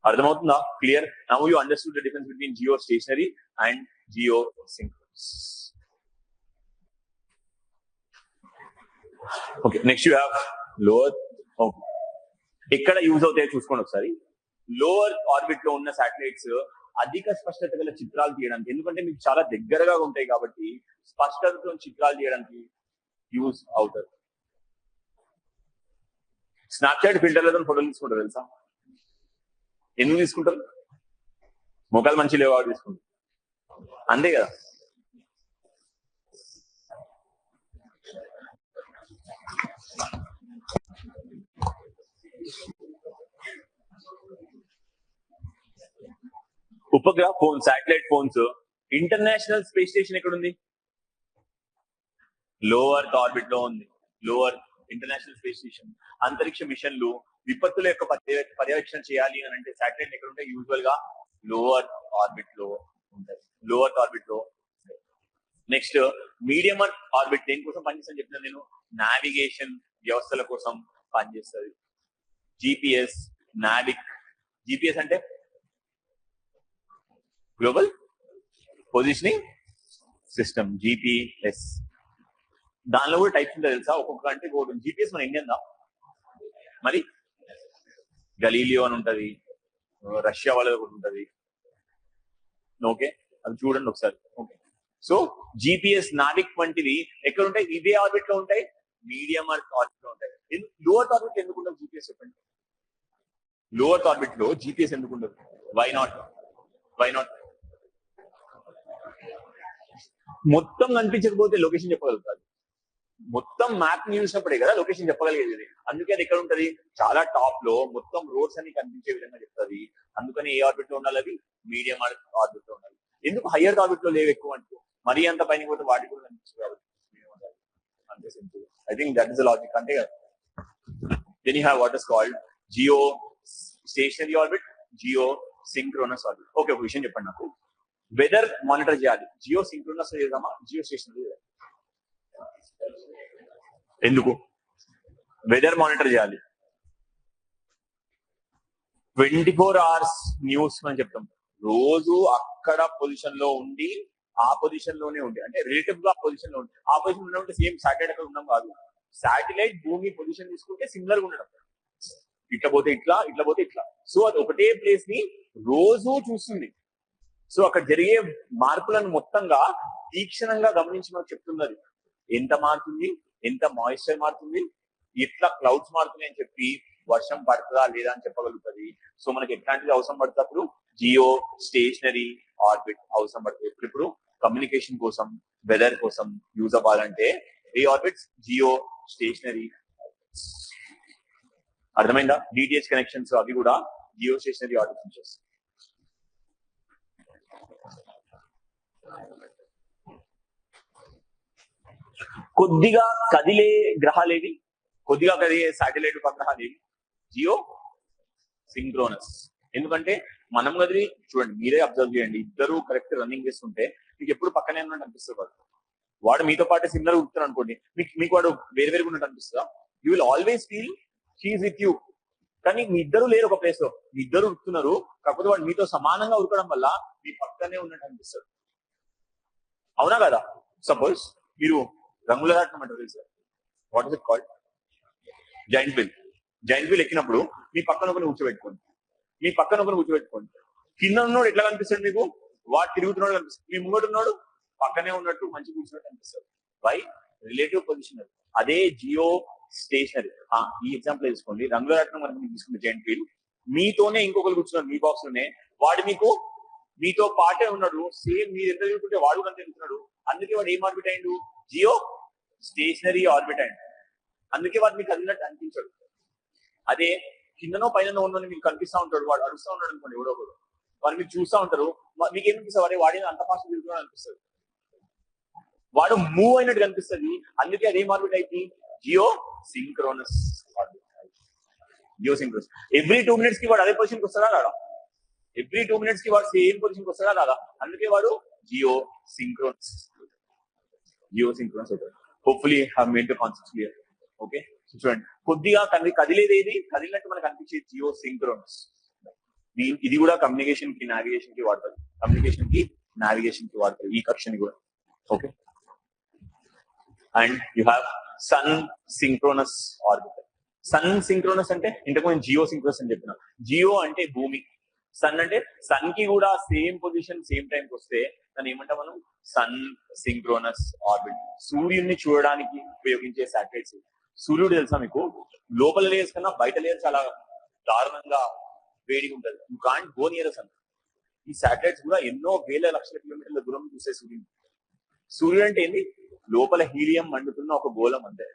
అర్థమవుతుందా? Clear? Now you understood the difference between geostationary and geosynchronous. Okay, next you have lower. Okay, ఎక్కడ యూజ్ అవుతాయో చూసుకోండి ఒకసారి. లోవర్ ఆర్బిట్ లో ఉన్న శాటిలైట్స్ అధిక స్పష్టత గల చిత్రాలు తీయడానికి, ఎందుకంటే మీకు చాలా దగ్గరగా ఉంటాయి కాబట్టి స్పష్టతతో చిత్రాలు తీయడానికి యూజ్ అవుతారు. స్నాప్చాట్ ఫిల్టర్లతో ఫోటోలు తీసుకుంటారు తెలుసా? ఎందుకు తీసుకుంటారు? మొక్కలు మంచి లేవా తీసుకుంటారు, అంతే కదా. ఉపగ్రహ phone, satellite phones. International space station ఎక్కడ ఉంది? లోవర్ ఆర్బిట్ లో ఉంది. Lower international space station. అంతరిక్ష మిషన్లు, విపత్తుల యొక్క పర్యవేక్షణ చేయాలి అని అంటే శాటిలైట్ ఎక్కడ ఉంటాయి? యూజువల్ గా లోవర్ ఆర్బిట్ లో ఉంటాయి. లోవర్ ఆర్బిట్ లో. నెక్స్ట్ మీడియం ఆర్బిట్ దేనికోసం పనిచేస్తాను చెప్పిన నేను? నావిగేషన్ వ్యవస్థల కోసం పనిచేస్తుంది. జిపిఎస్, నావిక్. జిపిఎస్ అంటే గ్లోబల్ పొజిషనింగ్ సిస్టమ్, జిపిఎస్. దానిలో కూడా టైప్స్ ఉంటాయి తెలుసా? ఒక్కొక్క కంట్రీకి ఒకటి. జిపిఎస్ మన ఇండియన్ దా, మరి గలీలియో అని ఉంటది, రష్యా వాళ్ళది ఒకటి ఉంటది. ఓకే, అది చూడండి ఒకసారి. ఓకే, సో జిపిఎస్, నావిక్ వంటివి ఎక్కడ ఉంటాయి? ఇదే ఆర్బిట్ లో ఉంటాయి, మీడియం ఆర్బిట్ లో ఉంటాయి. లోవర్ ఆర్బిట్ ఎందుకు ఉండదు జిపిఎస్ చెప్పండి? లోవర్ ఆర్బిట్ లో జిపిఎస్ ఎందుకు ఉండదు? Why not? Why not? మొత్తం కనిపించకపోతే లొకేషన్ చెప్పగలుగుతారు. మొత్తం మ్యాప్ ని చూసినప్పుడే కదా లొకేషన్ చెప్పగలిగేది. అందుకే అది ఎక్కడ ఉంటది? చాలా టాప్ లో మొత్తం రోడ్స్ అన్ని కనిపించే విధంగా చెప్తుంది. అందుకని ఏ ఆర్బిట్ లో ఉండాలి? అది మీడియం ఆర్బిట్ లో ఉండాలి. ఎందుకు హయ్యర్ ఆర్బిట్ లో లేవు ఎక్కువ అంటే? మరీ అంత పైన పోతే వాటికి కూడా కనిపించదు. అంతే simple. I think that is the logic. అంటే then you have what is called geostationary orbit, geosynchronous orbit. Okay, ఒక విషయం చెప్పండి నాకు. వెదర్ మానిటర్ చేయాలి, జియో సింక్రోనస్ చేద్దామా, జియో స్టేషనరీ? ఎందుకు వెదర్ మానిటర్ చేయాలి? 24 hours న్యూస్ అని చెప్తాం. రోజు అక్కడ పొజిషన్ లో ఉండి, ఆ పొజిషన్ లోనే ఉండి, అంటే రిలేటివ్ గా పొజిషన్ లో ఉండి, ఆ పొజిషన్ లో ఉంటే సేమ్ శాటిలైట్ అక్కడ ఉన్నాం కాదు. శాటిలైట్ భూమి పొజిషన్ తీసుకుంటే సిమిలర్ గా ఉండడం. ఇట్లా పోతే ఇట్లా, ఇట్లా పోతే ఇట్లా. సో అది ఒకటే ప్లేస్ ని రోజు చూస్తుంది. సో అక్కడ జరిగే మార్పులను మొత్తంగా తీక్షణంగా గమనించి మనకు చెప్తున్నది. ఎంత మారుతుంది, ఎంత మాయిశ్చర్ మారుతుంది, ఎట్లా క్లౌడ్స్ మారుతున్నాయి అని చెప్పి వర్షం పడుతుందా లేదా అని చెప్పగలుగుతుంది. సో మనకి ఎట్లాంటిది అవసరం పడుతున్నప్పుడు జియో స్టేషనరీ ఆర్బిట్ అవసరం పడుతుంది. ఇప్పుడు కమ్యూనికేషన్ కోసం, వెదర్ కోసం యూజ్ అవ్వాలంటే ఏ ఆర్బిట్స్? జియో స్టేషనరీ. అర్థమైందా? డిటిహెచ్ కనెక్షన్స్ అవి కూడా జియో స్టేషనరీ ఆర్బిట్ నుంచి వస్తాయి. కొద్దిగా కదిలే గ్రహాలేవి? కొద్దిగా కదిలే శాటిలైట్ ఉపగ్రహాలు ఏవి? జియో సింక్రోనస్. ఎందుకంటే మనం కదిలి చూడండి, మీరే అబ్జర్వ్ చేయండి, ఇద్దరు కరెక్ట్ రన్నింగ్ చేస్తుంటే మీకు ఎప్పుడు పక్కనే ఉన్నట్టు అనిపిస్తుంది. వాడు మీతో పాటు సిమిలర్ ఉడుతున్నాడు అనుకోండి, మీకు వాడు వేరే వేరుగా ఉన్నట్టు అనిపిస్తుందా? You will always feel she with you. కానీ మీ ఇద్దరు లేరు ఒక ప్లేస్ లో, మీ ఇద్దరు ఉడుతున్నారు, కాకపోతే వాడు మీతో సమానంగా ఉడకడం వల్ల మీ పక్కనే ఉన్నట్టు అనిపిస్తుంది. అవునా కదా? సపోజ్ మీరు రంగుల రాట్నం అంటారు తెలుసా? What is it called? Giant wheel. Giant wheel ఎక్కినప్పుడు మీ పక్కన ఒకరిని కూర్చోబెట్టుకోండి, మీ పక్కన ఒకరిని కూర్చోబెట్టుకోండి. కింద ఉన్నాడు ఎట్లా కనిపిస్తాడు మీకు? వాడు తిరుగుతున్నాడు కనిపిస్తుంది. మీ ముంగడు ఉన్నాడు పక్కనే ఉన్నట్టు మంచి కూర్చున్నట్టు అనిపిస్తుంది. వై? Relative position. అదే జియో స్టేషనరీ. ఈ ఎగ్జాంపుల్ తీసుకోండి, రంగుల రాట్నం మనకి తీసుకుంటే జైంట్ వీల్, మీతోనే ఇంకొకరు కూర్చున్నారు మీ బాక్స్ లోనే, వాడు మీతో పాటే ఉన్నాడు, సేమ్ మీరు ఎంత తిరుగుతుంటే వాడు కూడా తిరుగుతున్నాడు. అందుకే వాడు ఏం ఆర్బిట్ అయిండు? జియో స్టేషనరీ ఆర్బిట్ అయిండు. అందుకే వాడు మీకు కదిలినట్టు అనిపించాడు. అదే కిందనో పైన ఉన్నని మీకు కనిపిస్తూ ఉంటాడు, వాడు అడుస్తూ ఉన్నాడు అనుకోండి, ఎవడో ఒకరు వాడు మీకు చూస్తూ ఉంటారు, మీకు ఏమనిపిస్తుంది? వాడే వాడి అంత ఫాస్ట్ తిరుగుతున్నాడు అనిపిస్తుంది, వాడు మూవ్ అయినట్టు కనిపిస్తుంది. అందుకే అదే ఆర్బిట్ అయింది geosynchronous orbit. Geosynchronous. Every 2 minutes కి వాడు అదే పొజిషన్కి వస్తాడా రాడా? ఎవ్రీ 2 minutes కి వాడు సేమ్ పొజిషన్కి వస్తాడా రాదా? అందుకే వాడు జియో సింక్రోనస్. జియో సింక్రోనస్ అవుతాడు. Hopefully have made the concepts clear. Okay, చూడండి, కొద్దిగా కదిలేది ఏది? కదిలినట్టు మనకు అనిపించేది జియో సింక్రోనస్. ఇది కూడా కమ్యూనికేషన్ కి, నావిగేషన్ కి వాడతారు. కమ్యూనికేషన్ కి, నావిగేషన్ కి వాడతారు ఈ కక్షని కూడా. Okay, and you have sun synchronous orbit. Sun synchronous అంటే ఇంతకు నేను జియో సింక్రోనస్ అని చెప్పిన. జియో అంటే భూమి, సన్ అంటే సన్ కి కూడా సేమ్ పొజిషన్ సేమ్ టైంకి వస్తే దాన్ని ఏమంటాం మనం? Sun synchronous orbit. సూర్యుడిని చూడడానికి ఉపయోగించే శాటిలైట్స్. సూర్యుడు తెలుసా మీకు? లోపల లేయర్స్ కన్నా బయట లేయర్ చాలా దారుణంగా వేడిగా ఉంటుంది. You can't go near sun. ఈ శాటిలైట్స్ కూడా ఎన్నో వేల లక్షల కిలోమీటర్ల దూరం చూసే సూర్యుడు. సూర్యుడు అంటే ఏంటి? లోపల హీలియం మండుతున్న ఒక గోళం అంతే.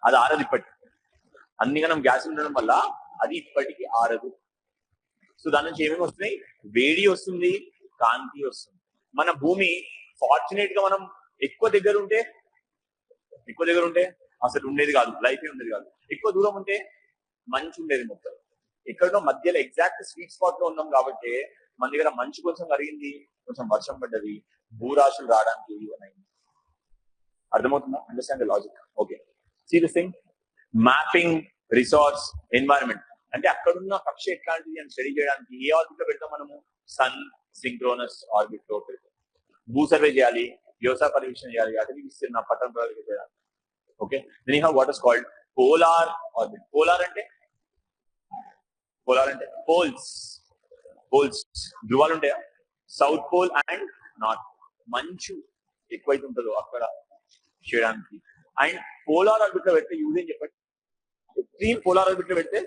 అది ఆరదు ఇప్పటికి. అన్ని గనం గ్యాస్ ఉండడం వల్ల అది ఇప్పటికీ ఆరదు. సో దాని నుంచి ఏమేమి వస్తున్నాయి? వేడి వస్తుంది, కాంతి వస్తుంది. మన భూమి ఫార్చునేట్ గా మనం ఎక్కువ దగ్గర ఉంటే అసలు ఉండేది కాదు, లైఫ్ ఉండేది కాదు. ఎక్కువ దూరం ఉంటే మంచు ఉండేది మొత్తం. ఎక్కడో మధ్యలో ఎగ్జాక్ట్ స్వీట్ స్పాట్ లో ఉన్నాం కాబట్టి మన దగ్గర మంచు కొంచెం కరిగింది, కొంచెం వర్షం పడ్డది, భూరాశులు రావడానికి అయింది. అర్థమవుతుందా? Understand the logic? Okay, see this thing. Mapping resource environment అంటే అక్కడున్న కక్ష ఎట్లాంటిది అని స్టడీ చేయడానికి ఏ ఆర్బిట్ లో పెడతాం మనము? సన్ సింక్రోనస్ ఆర్బిట్ లో పెడతాం. భూ సర్వే చేయాలి, వ్యవసాయ పర్యవేక్షణ చేయాలి, అటవీ విస్తీర్ణ పట్టణ ప్రణాళిక చేయాలి. Okay, then you have what is called polar orbit. Polar అంటే పోల్స్, ధ్రువాలు ఉంటాయా? South pole and north. మంచు ఎక్కువైతే ఉంటుందో అక్కడ చేయడానికి. అండ్ పోలార్ ఆర్బిట్ లో పెడితే యూజ్ ఏం చెప్పండి? ఎక్స్ట్రీమ్ పోలార్ ఆర్బిట్ లో పెడితే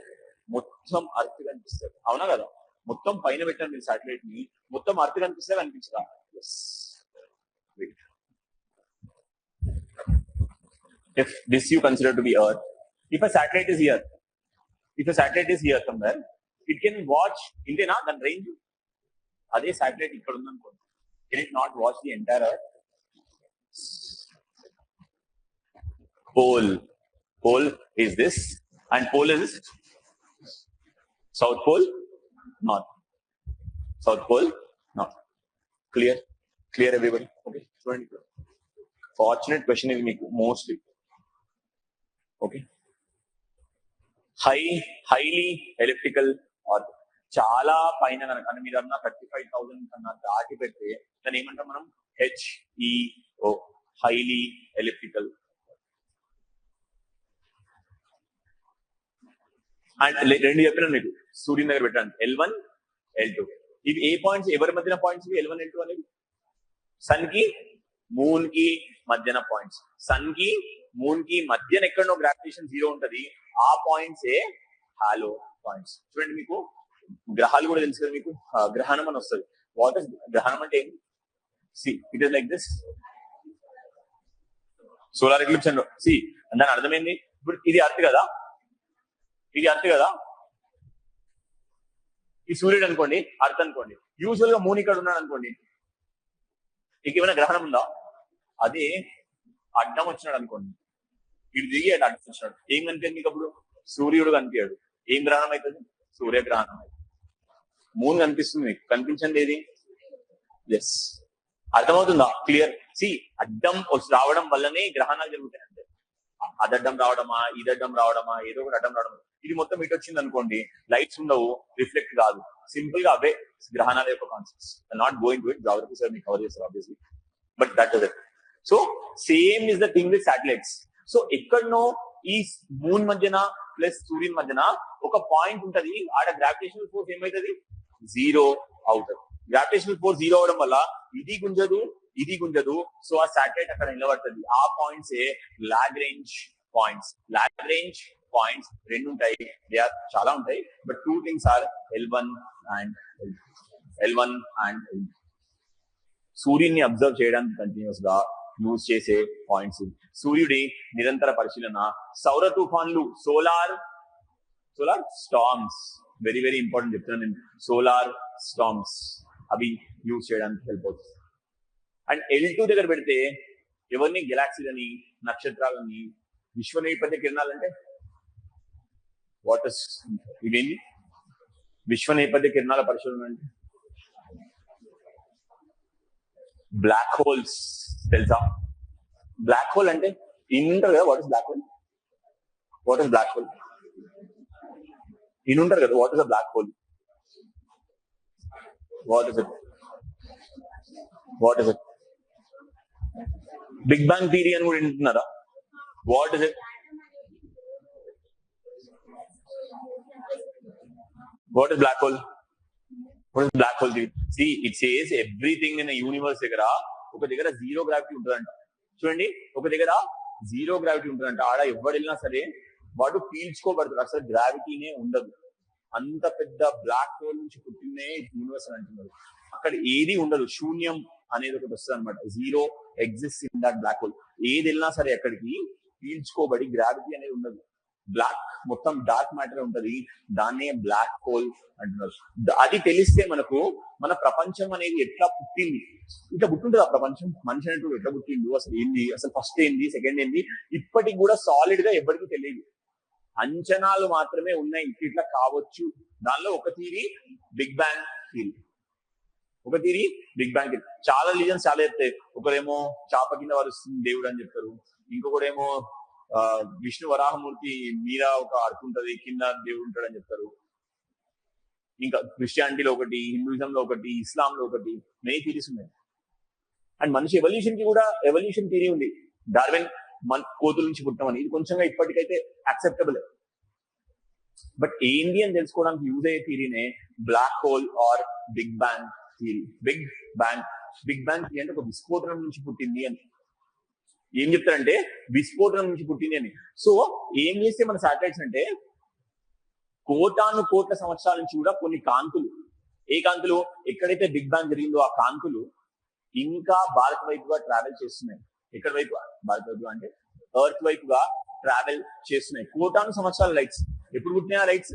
మొత్తం అర్త్ కనిపిస్తుంది, అవునా కదా? మొత్తం పైన పెట్టండి మీరు సాటిలైట్ ని, మొత్తం అర్త్ కనిపిస్తే కనిపించదా? If this you consider to be Earth, if a satellite is here somewhere, it can watch India, then range. Ade satellite ikkada undanuko, can it not watch the entire Earth? Pole is this, and pole is this. South pole, north. South pole, north. Clear everybody? Okay, fortunate question is mostly. Okay, highly elliptical orbit. చాలా పైన కనుక మీరు అన్న 35,000 కన్నా దాటి పెడితే దాన్ని ఏమంటాం మనం? HEO, highly elliptical. అండ్ రెండు చెప్పిన మీకు, సూర్యుని దగ్గర పెట్టండి L1 L2. ఇవి ఏ పాయింట్స్? ఎవరి మధ్యన పాయింట్స్ ఇవి? L1 L2 అనేవి సన్ కి మూన్ కి మధ్యన పాయింట్స్. సన్ కి మూన్ కి మధ్యన ఎక్కడో గ్రావిటేషన్ 0 ఉంటది, ఆ పాయింట్స్ ఏ హాలో పాయింట్స్. చూడండి, మీకు గ్రహాలు కూడా తెలుసు కదా మీకు, గ్రహణం అని వస్తుంది. వాట్ ఇస్ గ్రహణం అంటే ఏంటి? See it is like this solar eclipse and see. దాని అర్థమైంది. ఇప్పుడు ఇది అర్త్ కదా, ఈ సూర్యుడు అనుకోండి, అర్త్ అనుకోండి. యూజువల్ గా మూన్ ఇక్కడ ఉన్నాడు అనుకోండి, ఇక ఏమైనా గ్రహణం ఉందా? అది అడ్డం వచ్చినాడు అనుకోండి, ఇటు దిగి అటు అడ్డం వచ్చినాడు, ఏం కనిపించదు మీకు అప్పుడు? సూర్యుడు కనిపించాడు. ఏం గ్రహణం అవుతుంది? సూర్యగ్రహణం అవుతుంది. మూన్ కనిపిస్తుంది మీకు, కనిపించండి ఏది? ఎస్, అర్థమవుతుందా? క్లియర్. సి, అడ్డం రావడం వల్లనే గ్రహణాలు జరుగుతాయి. అంటే అదడ్డం రావడమా, ఇదడ్డం రావడమా, ఏదో ఒకటి అడ్డం రావడం. ఇది మొత్తం ఇటు వచ్చింది అనుకోండి, లైట్స్ ఉండవు, రిఫ్లెక్ట్ కాదు. సింపుల్ గా అవే గ్రహణాల యొక్క concepts. Not going to it, geography sir మీకు కవర్ చేస్తారు obviously, but that is it. So same is the thing with satellites. So ఎక్కడనో ఈ మూన్ మధ్యన ప్లస్ సూర్యుని మధ్యన ఒక పాయింట్ ఉంటది, ఆడ గ్రావిటేషనల్ ఫోర్స్ ఏమైతుంది? 0 అవుతుంది. గ్రావిటేషనల్ ఫోర్స్ 0 అవడం వల్ల ఇది గుంజదు, ఇది గుంజదు. సో ఆ శాటిలైట్ అక్కడ నిలబడుతుంది. ఆ పాయింట్స్ ఏ లాగ్రేంజ్ పాయింట్స్. లాగ్రేంజ్ పాయింట్స్ రెండు ఉంటాయి, చాలా ఉంటాయి, but 2 things are L1 and L2. సూర్యుడిని అబ్జర్వ్ చేయడానికి కంటిన్యూస్ గా యూజ్ చేసే పాయింట్స్. సూర్యుడి నిరంతర పరిశీలన, సౌర తుఫాన్లు, solar storms, very very important చెప్తున్నాను నేను. సోలార్ స్టార్మ్స్ అవి యూజ్ చేయడానికి హెల్ప్ అవుతుంది. అండ్ L2 దగ్గర పెడితే ఎవరిని? గెలాక్సీలని, నక్షత్రాలని, విశ్వ నేపథ్య కిరణాలంటే వాట్ ఇస్ ఇదేంటి? విశ్వ నేపథ్య కిరణాల పరిశోధన అంటే బ్లాక్ హోల్స్. తెలుసా బ్లాక్ హోల్ అంటే? ఇన్నుంటారు కదా, వాట్ ఇస్ బ్లాక్ హోల్? ఇన్నుంటారు కదా, what is a black hole? What is it? Big bang theory అని కూడా వింటున్నారా? What is it? What is black hole? See, it says everything in the universe దగ్గర ఒక దగ్గర 0 గ్రావిటీ ఉంటుందంట. చూడండి, ఒక దగ్గర 0 గ్రావిటీ ఉంటుందంట. ఆడ ఎవరు వెళ్ళినా సరే వాడు పీల్చుకోబడతారు, అసలు గ్రావిటీనే ఉండదు. అంత పెద్ద బ్లాక్ హోల్ నుంచి పుట్టినే యూనివర్స్ అని అంటున్నారు. అక్కడ ఏది ఉండదు, శూన్యం అనేది ఒకటి వస్తుంది అనమాట. 0 exist in that black hole. ఏది వెళ్ళినా సరే అక్కడికి పీల్చుకోబడి గ్రావిటీ అనేది ఉండదు. బ్లాక్ మొత్తం డార్క్ మ్యాటర్ ఉంటది, దాన్నే బ్లాక్ హోల్ అంటున్నారు. అది తెలిస్తే మనకు మన ప్రపంచం అనేది ఎట్లా పుట్టింది, ఇట్లా పుట్టింటుంది ఆ ప్రపంచం, మనిషి అనేటువంటి ఎట్లా పుట్టిండు, అసలు ఏంది, అసలు ఫస్ట్ ఏంది, సెకండ్ ఏంది, ఇప్పటికి కూడా సాలిడ్ గా ఎవరికి తెలియదు. అంచనాలు మాత్రమే ఉన్నాయి, ఇట్లా కావచ్చు. దానిలో ఒక థియరీ బిగ్ బ్యాంగ్ థియరీ, ఒక థియరీ బిగ్ బ్యాంగ్ థియరీ. చాలా రిలీజన్స్ చాలా చెప్తాయి. ఒకరేమో చాప కింద వరుస్తుంది దేవుడు అని చెప్తారు, ఇంకొకడేమో విష్ణు వరాహమూర్తి మీరా ఒక అడుగుంటది కింద దేవుడు ఉంటాడు అని చెప్తారు. ఇంకా క్రిస్టియానిటీలో ఒకటి, హిందూయిజంలో ఒకటి, ఇస్లాంలో ఒకటి, మెనీ థియరీస్ ఉన్నాయి. అండ్ మనిషి ఎవల్యూషన్ కి కూడా ఎవల్యూషన్ థియరీ ఉంది. డార్విన్ మన కోతుల నుంచి పుట్టామని, ఇది కొంచెంగా ఇప్పటికైతే యాక్సెప్టబుల్. బట్ ఏంటి అని తెలుసుకోవడానికి యూజ్ అయ్యే థియరీనే black hole or big bang theory. Big bang theory అంటే ఒక విస్ఫోటనం నుంచి పుట్టింది అని. ఏం చెప్తారంటే విస్ఫోటనం నుంచి పుట్టింది అని. సో ఏం చేస్తే మన శాటిలైట్స్ అంటే కోటాను కోట్ల సంవత్సరాల నుంచి కూడా కొన్ని కాంతులు, ఏ కాంతులు, ఎక్కడైతే బిగ్ బ్యాంగ్ జరిగిందో ఆ కాంతులు ఇంకా భారత వైపుగా ట్రావెల్ చేస్తున్నాయి. ఎక్కడ వైపు? భారత వైపు అంటే ఎర్త్ వైపుగా ట్రావెల్ చేస్తున్నాయి. కోటాను సంవత్సరాల లైట్స్. ఎప్పుడు పుట్టినాయి ఆ లైట్స్?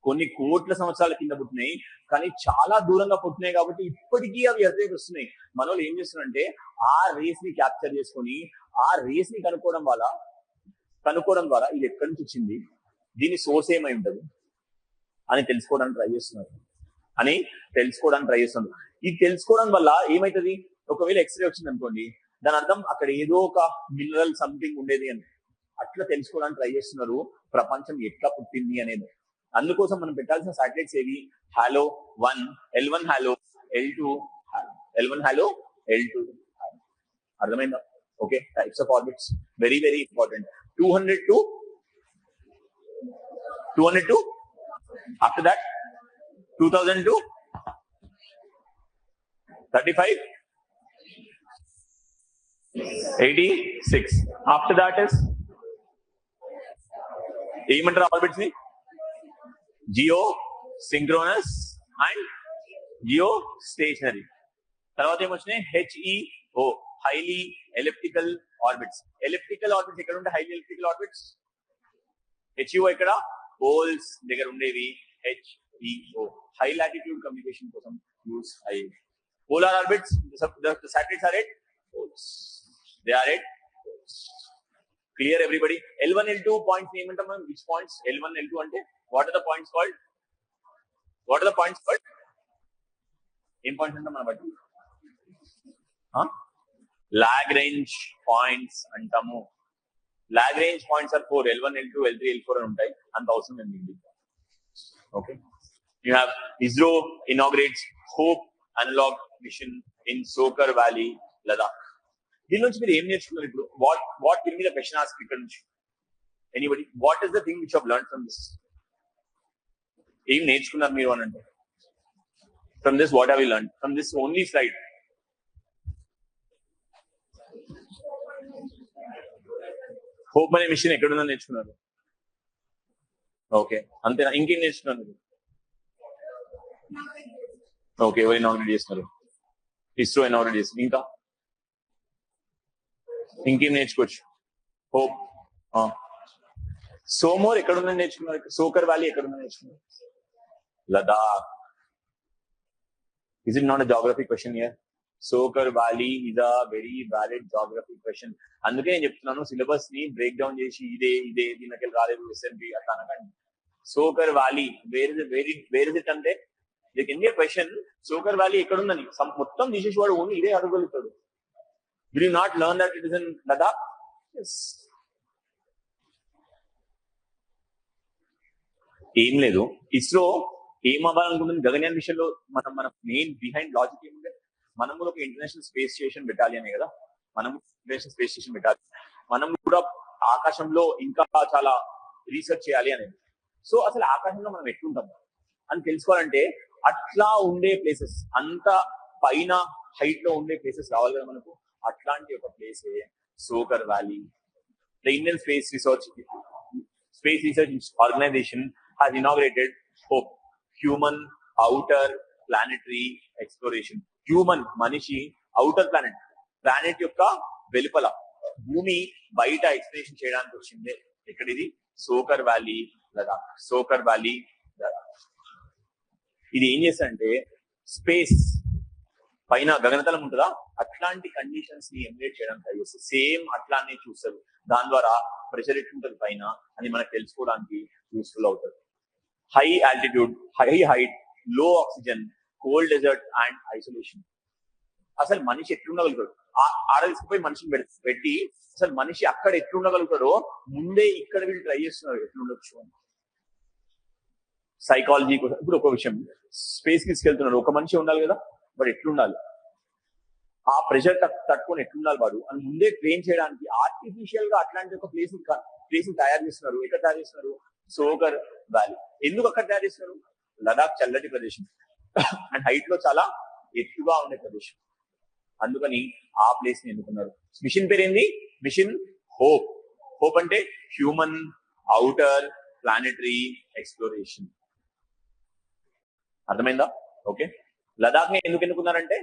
కొన్ని కోట్ల సంవత్సరాల కింద పుట్టినాయి, కానీ చాలా దూరంగా పుట్టినాయి కాబట్టి ఇప్పటికీ అవి ఎర్త్ వైపు వస్తున్నాయి. మన వాళ్ళు ఏం చేస్తున్నారంటే ఆ రేస్ ని క్యాప్చర్ చేసుకొని ఆ రేస్ ని కనుక్కోవడం ద్వారా ఇది ఎక్కడి నుంచి వచ్చింది, దీని సోర్స్ ఏమై ఉంటది అని తెలుసుకోవడానికి ట్రై చేస్తున్నారు. ఇది తెలుసుకోవడం వల్ల ఏమైతుంది, ఒకవేళ ఎక్స్రే వచ్చింది అనుకోండి, దాని అర్థం అక్కడ ఏదో ఒక మినరల్ సంథింగ్ ఉండేది అని. అట్లా తెలుసుకోవడానికి ట్రై చేస్తున్నారు ప్రపంచం ఎట్లా పుట్టింది అనేది. అందుకోసం మనం పెట్టాల్సిన సాటిలైట్స్ ఏవి? Halo 1, L1 halo, L2 halo, L1 halo, L2 halo. అర్థమైందా? Okay, types of orbits very very important. 200 to after that 2000 to 35, 86. After that is ఏమంటారు ఆర్బిట్స్ ని? Geosynchronous and geostationary. తర్వాత ఏమొచ్చినాయి? HEO highly elliptical orbits. Elliptical orbits ఎక్కడ ఉంటే హైలీ ఎలిప్టికల్ ఆర్బిట్స్? HEO ఎక్కడ? పోల్స్ దగ్గర ఉండేవి. HEO హై లాటిట్యూడ్ కమ్యూనికేషన్ కోసం యూస్ అయ్యేవి. Polar orbits, the satellites are at poles. They are at poles. Clear everybody? L1 L2 points ఏమంటాం మనం? Which points? L1 L2 అంటే what are the points called? ఏం పాయింట్స్ అంటాం మనం బట్టి? లాగ్రేంజ్ పాయింట్స్ అంటాము. Lagrange points are 4. L1 L2 L3 L4 అని ఉంటాయి. అంత అవసరం ఏంటి? Okay, you have ISRO inaugurates Hope analog mission in Sokar Valley, Ladakh. దీని నుంచి మీరు ఏం నేర్చుకున్నారు ఇప్పుడు? What give me the question ask ఇక్కడ నుంచి. Anybody, what is the thing which have learned from this? ఏం నేర్చుకున్నారు మీరు అని అంటే? From this what have you learned from this only slide? Hope అనే మిషన్ ఎక్కడ ఉందని నేర్చుకున్నారు. ఓకే, అంతేనా? ఇంకేం నేర్చుకున్నారు మీరు? ఓకే, ఎవరు ఇనాగ్రేట్ చేస్తున్నారు? ఇస్రో ఇనాగ్రేట్ చేస్తుంది. ఇంకా ఇంకేం నేర్చుకోవచ్చు? హోప్. సోమోర్ ఎక్కడ ఉందని నేర్చుకున్నారు. సోకర్ వ్యాలీ ఎక్కడ ఉందని నేర్చుకున్నారు. Ladakh. Is it not a geography question here? Soccer valley is a very valid geography question. అందుకే నేను చెప్తున్నాను, సిలబస్ ని బ్రేక్ డౌన్ చేసి ఇదే దీనికి రాలేదు ఎస్ఎన్పి అట్లా అనకండి. Soccer valley where is it అంటే దీనికి ఎన్ని క్వశ్చన్, సోకర్ వ్యాలీ ఎక్కడ ఉందని మొత్తం తీసేసి వాడు ఓన్లీ ఇదే అడగలుగుతాడు. Will you not learn that it is in Ladakh? Yes. ఏం లేదు, ఇస్రో ఏం అవ్వాలనుకుంటుంది గగనయాన్ విషయంలో మన మెయిన్ బిహైండ్ లాజిక్ ఏముంది? మనం కూడా ఒక ఇంటర్నేషనల్ స్పేస్ స్టేషన్ పెట్టాలి అనే కదా. మనం ఇంటర్నేషనల్ స్పేస్ స్టేషన్ పెట్టాలి, మనం కూడా ఆకాశంలో ఇంకా చాలా రీసెర్చ్ చేయాలి అనేది. సో అసలు ఆకాశంలో మనం ఎట్లుంటాం అని తెలుసుకోవాలంటే అట్లా ఉండే ప్లేసెస్, అంత పైన హైట్ లో ఉండే ప్లేసెస్ రావాలి కదా మనకు. అట్లాంటి ఒక place Tso Kar valley. The Indian space research organisation has inaugurated HOPE, human outer planetary exploration. Human మనిషి ఔటర్ ప్లానెట్ యొక్క వెలుపల, భూమి బయట ఎక్స్ప్లోరేషన్ చేయడానికి వచ్చిందే. ఇక్కడ ఇది సోకర్ వ్యాలీ లదాఖ్, సోకర్ వ్యాలీ లదాఖ్. ఇది ఏం చేస్తారంటే స్పేస్ పైన గగనతలం ఉంటుందా, అట్లాంటి కండిషన్స్ ని ఎమ్యులేట్ చేయడానికి ట్రై చేస్తారు. సేమ్ అట్లానే చూస్తారు. దాని ద్వారా ప్రెషర్ ఎట్లుంటది పైన అని మనకు తెలుసుకోవడానికి యూస్ఫుల్ అవుతుంది. హై ఆల్టిట్యూడ్, హై హైట్, లో oxygen, cold desert and isolation. అసలు మనిషి ఎట్లుండగలుగుతాడు, ఆడ తీసుకుపోయి మనిషిని పెట్టి అసలు మనిషి అక్కడ ఎట్లుండగలుగుతాడో ముందే ఇక్కడ వీళ్ళు ట్రై చేస్తున్నారు ఎట్లుండొచ్చు అని. సైకాలజీ కోసం ఇప్పుడు ఒక విషయం, స్పేస్ కి తీసుకెళ్తున్నారు, ఒక మనిషి ఉండాలి కదా, వాడు ఎట్లుండాలి, ఆ ప్రెషర్ తట్టుకొని ఎట్లుండాలి వాడు అని ముందే ట్రైన్ చేయడానికి ఆర్టిఫిషియల్ గా అట్లాంటి ఒక ప్లేస్ తయారు చేస్తున్నారు. ఎక్కడ తయారు చేస్తున్నారు, సోకర్ వ్యాలీ. ఎందుకు అక్కడ తయారు చేస్తున్నారు, లదాఖ్ చల్లటి ప్రదేశం అండ్ హైట్ లో చాలా ఎత్తుగా ఉండే ప్రదేశం, అందుకని ఆ ప్లేస్ ని ఎన్నుకున్నారు. మిషన్ పేరు ఏంది, మిషన్ హోప్. హోప్ అంటే హ్యూమన్ అవుటర్ ప్లానెటరీ ఎక్స్ప్లోరేషన్. అర్థమైందా? ఓకే. లదాఖ్ ని ఎందుకు ఎన్నుకున్నారంటే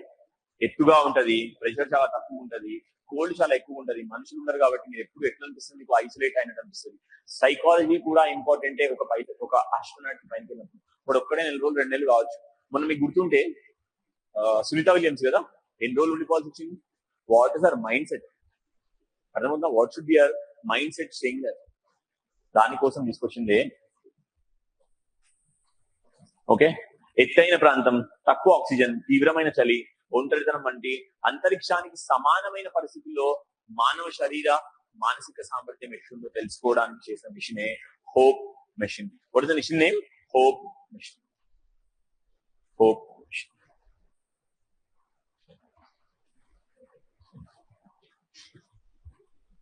ఎత్తుగా ఉంటది, ప్రెషర్ చాలా తక్కువ ఉంటది, కోల్డ్ చాలా ఎక్కువ ఉంటది, మనుషులు ఉన్నారు కాబట్టి మీరు ఎప్పుడు ఎట్లా అనిపిస్తుంది, మీకు ఐసోలేట్ అయినట్టు అనిపిస్తుంది. సైకాలజీ కూడా ఇంపార్టెంటే. ఒక ఆస్ట్రోనాట్ పైన ఇప్పుడు ఒక్కడే 4 రోజులు 2 నెలలు కావచ్చు. మొన్న మీకు గుర్తుంటే సునీత విలియమ్స్ కదా, ఎన్ని రోజులు ఉండిపోవాల్సి వచ్చింది. What is our mindset, అర్థమవుతుందా? What should be our mindset saying that, దానికోసం తీసుకొచ్చిందే. ఓకే. ఎత్తైన ప్రాంతం, తక్కువ ఆక్సిజన్, తీవ్రమైన చలి, ఒంటరితనం వంటి అంతరిక్షానికి సమానమైన పరిస్థితుల్లో మానవ శరీర మానసిక సామర్థ్యం ఎట్లుందో తెలుసుకోవడానికి చేసిన మిషనే hope mission. What is the mission name, hope mission. Hope mission.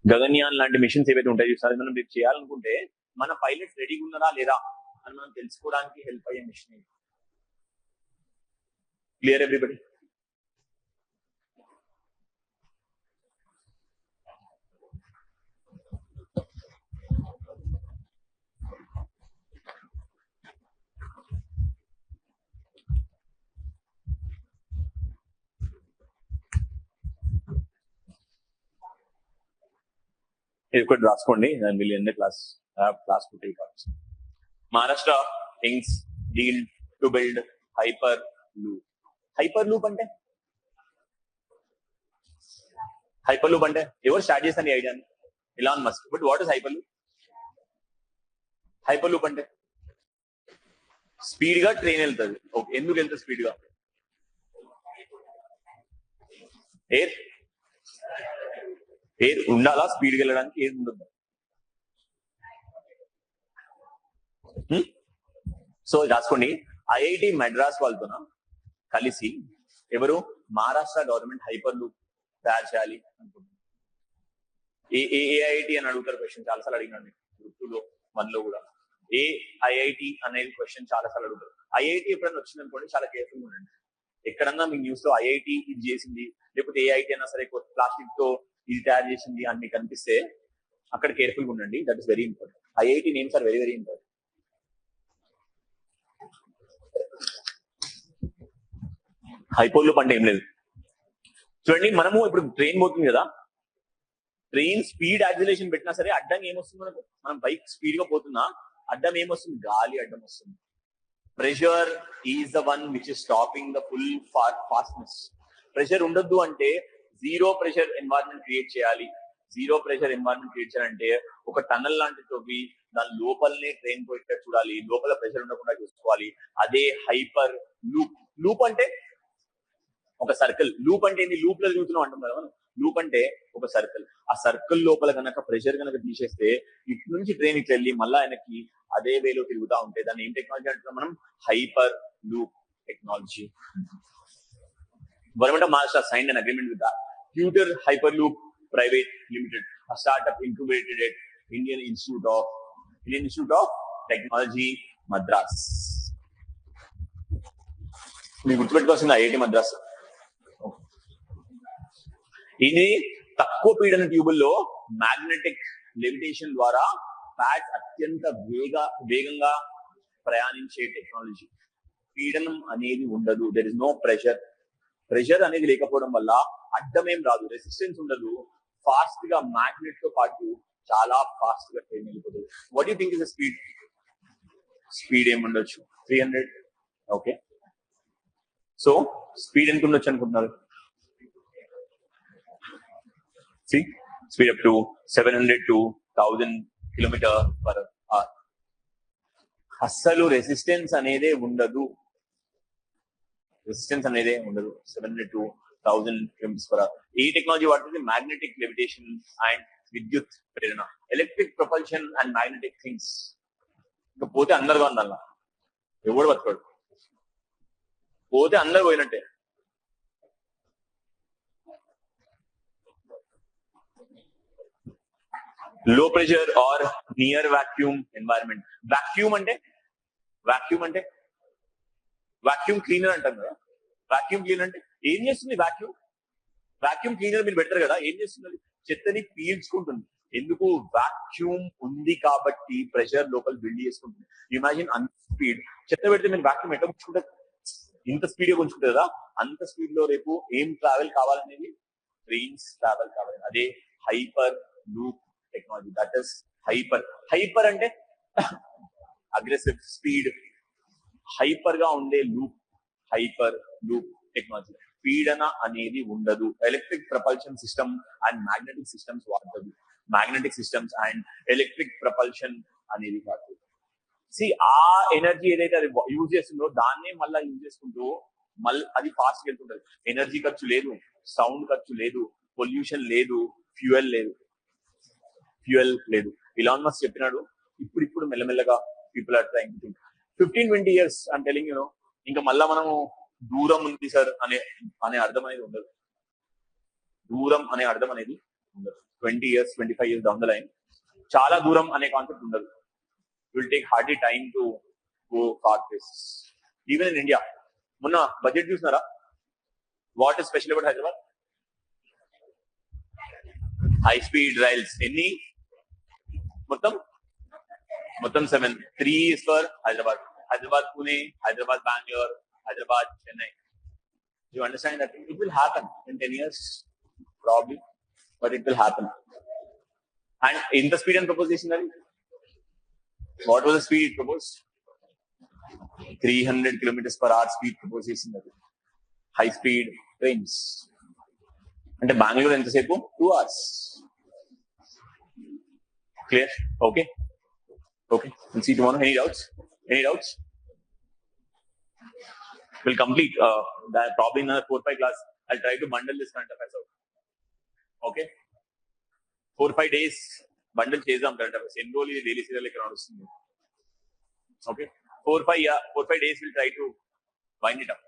Gaganyaan లాంటి మిషన్స్ ఏవైతే ఉంటాయి చూస్తారు, మనం మీరు చేయాలనుకుంటే మన పైలట్స్ రెడీగా ఉన్నారా లేదా అని మనం తెలుసుకోవడానికి హెల్ప్ అయ్యే మిషన్. Clear everybody? ఇది ఒకటి రాసుకోండి, దాని will end class to take out. Maharashtra things deal to build hyperloop. Hyperloop అంటే ఎవరు స్టార్ట్ చేశారు ఈ ఐడియాని? Elon Musk. But what is hyperloop? Hyperloop అంటే స్పీడ్ గా ట్రైన్ వెళ్తుంది. ఓకే, ఎందుకు వెళ్తుంది స్పీడ్ గా? ఎయిర్ ఉండాలా స్పీడ్ గా వెళ్ళడానికి? ఎయిర్ ఉండదు. సో రాసుకోండి, ఐఐటి మెడ్రాస్ వాళ్ళతో కలిసి ఎవరు, మహారాష్ట్ర గవర్నమెంట్ హైపర్ లూప్ తయారు చేయాలి అనుకుంటున్నారు. ఏఐటి అని అడుగుతారు క్వశ్చన్, చాలాసార్లు అడిగినాను గ్రూప్ 2లో 1లో కూడా. ఏఐటి అనేది క్వశ్చన్ చాలాసార్లు అడుగుతారు. ఐఐటి ఎప్పుడైనా వచ్చింది అనుకోండి, చాలా కేర్ఫుల్ ఉండండి. ఎక్కడన్నా మీ న్యూస్ లో ఐఐటి ఇది చేసింది, లేకపోతే ఏఐటి అయినా సరే ప్లాస్టిక్ తో ఇది తయారు చేసింది అని మీకు అనిపిస్తే అక్కడ కేర్ఫుల్ గా ఉండండి. That is very important. IIT names are very very important. Hyperloop అంటే ఏం లేదు. చూడండి, మనము ఇప్పుడు ట్రైన్ పోతుంది కదా, ట్రైన్ స్పీడ్ యాక్సిలరేషన్ పెట్టినా సరే అడ్డం ఏమొస్తుంది మనకు? మనం బైక్ స్పీడ్ గా పోతున్నా అడ్డం ఏమొస్తుంది? గాలి అడ్డం వస్తుంది. Pressure is the one which is stopping the full fastness. Pressure ఉండొద్దు అంటే జీరో ప్రెషర్ ఎన్వైరన్మెంట్ క్రియేట్ చేయాలి. జీరో ప్రెషర్ ఎన్వైరన్మెంట్ క్రియేట్ చేయాలంటే ఒక టనల్ లాంటి తవ్వి దాని లోపలనే ట్రైన్ పోయేటట్టు చూడాలి, లోపల ప్రెషర్ ఉండకుండా చూసుకోవాలి. అదే హైపర్ లూప్. లూప్ అంటే ఒక సర్కిల్. లూప్ అంటే ఏంటి? లూప్ లో తిరుగుతున్నాం అంటాం కదా మనం. లూప్ అంటే ఒక సర్కిల్. ఆ సర్కిల్ లోపల కనుక ప్రెషర్ కనుక తీసేస్తే ఇటు నుంచి ట్రైన్ ఇట్లా వెళ్ళి మళ్ళా ఆయనకి అదే వేలో తిరుగుతూ ఉంటే దాన్ని ఏం టెక్నాలజీ అంటున్నాం మనం? Hyper loop technology. Government of Maharashtra signed an agreement with the Future Hyperloop Private Limited, a startup incubated at Indian Institute of Technology, Madras. మీరు గుర్తుపెట్టుకోవాల్సింది ఐఐటి మద్రాస్. ఇది తక్కువ పీడన ట్యూబుల్లో మ్యాగ్నెటిక్ లెవిటేషన్ ద్వారా ప్యాడ్ అత్యంత వేగంగా ప్రయాణించే టెక్నాలజీ. పీడనం అనేది ఉండదు, there is no pressure. Pressure అనేది లేకపోవడం వల్ల అడ్డం ఏం రాదు, రెసిస్టెన్స్ ఉండదు. ఫాస్ట్ గా మ్యాగ్నెట్ తో పాటు చాలా ఫాస్ట్ గా ట్రైన్ వెళ్ళిపోతుంది. What you think is the speed? Speed ఏముండొచ్చు? 300. ఓకే, సో స్పీడ్ ఎంత ఉండొచ్చు అనుకుంటున్నారు? Speed up to 700 to 1000 km/h. అస్సలు రెసిస్టెన్స్ అనేదే ఉండదు. 700 to 1000 km/h. ఈ టెక్నాలజీ వాడుతుంది మ్యాగ్నెటిక్ లెవిటేషన్ అండ్ విద్యుత్ ప్రేరణ, electric propulsion and magnetic things. ఇంకా పోతే అందరుగా ఉందన్న, ఎవడు బతకాడు, పోతే అందరు పోయినట్టే. Low pressure or near vacuum environment. Vacuum అంటే వాక్యూమ్ క్లీనర్ అంటాం కదా. వాక్యూమ్ క్లీనర్ అంటే ఏం చేస్తుంది? వాక్యూమ్ క్లీనర్ మీరు పెడతారు కదా, ఏం చేస్తుంది? చెత్తని పీల్చుకుంటుంది. ఎందుకు? వాక్యూమ్ ఉంది కాబట్టి ప్రెషర్ లోపల బిల్డ్ చేసుకుంటుంది. ఇమాజిన్ అంత స్పీడ్ చెత్త పెడితే మీరు వాక్యూమ్ ఎట్లా ఉంచుకుంటారు? ఇంత స్పీడ్ గా ఉంచుకుంటుంది కదా, అంత స్పీడ్ లో రేపు ఏం ట్రావెల్ కావాలనేది, ట్రైన్స్ ట్రావెల్ కావాలి. అదే hyperloop technology. That is hyper అంటే అగ్రెసివ్ స్పీడ్, హైపర్ గా ఉండే లూప్, హైపర్ లూప్ టెక్నాలజీ. పీడన అనేది ఉండదు. Electric propulsion system and magnetic systems వాడుతుంది. Magnetic systems and electric propulsion అనేది వాడుతుంది. ఆ ఎనర్జీ ఏదైతే అది యూజ్ చేస్తుందో దాన్నే మళ్ళీ యూజ్ చేసుకుంటూ మళ్ళీ అది ఫాస్ట్ వెళ్తుంటది. ఎనర్జీ ఖర్చు లేదు, సౌండ్ ఖర్చు లేదు, పొల్యూషన్ లేదు, ఫ్యూయల్ లేదు. ఇలాన్ మస్క్ చెప్పినాడు. ఇప్పుడు మెల్లమెల్లగా people are trying to 15-20 years I'm telling you. ఇంకా మళ్ళా మనము దూరం ఉంది సార్ అనే అర్థం అనేది ఉండదు. 20 years 25 years down the line చాలా దూరం అనే కాన్సెప్ట్ ఉండదు. Will take hardly time to go far places. Even in India మొన్న బడ్జెట్ చూసినారా? What is special about Hyderabad? High speed rails ఎన్ని? మొత్తం 7. 3 is for Hyderabad Pune, Hyderabad Bangalore, Hyderabad Chennai. You understand that it will happen in 10 years probably, but it will happen. And in the speed and proposition, what was the speed it proposed? 300 km/h speed proposition. High speed trains. అంటే బెంగళూరు ఎంతసేపు? 2 hours. Clear? Okay. We'll see tomorrow. Any doubts? We'll complete that probably in another 4-5 class. I'll try to bundle this current affairs out. Okay. 4-5 days bundle చేద్దాం current affairs. ఎన్ని రోజులు ఇది డైలీ సీరియల్ ఇక్కడ నడుస్తుంది? Okay. 4-5 days we'll try to wind it up.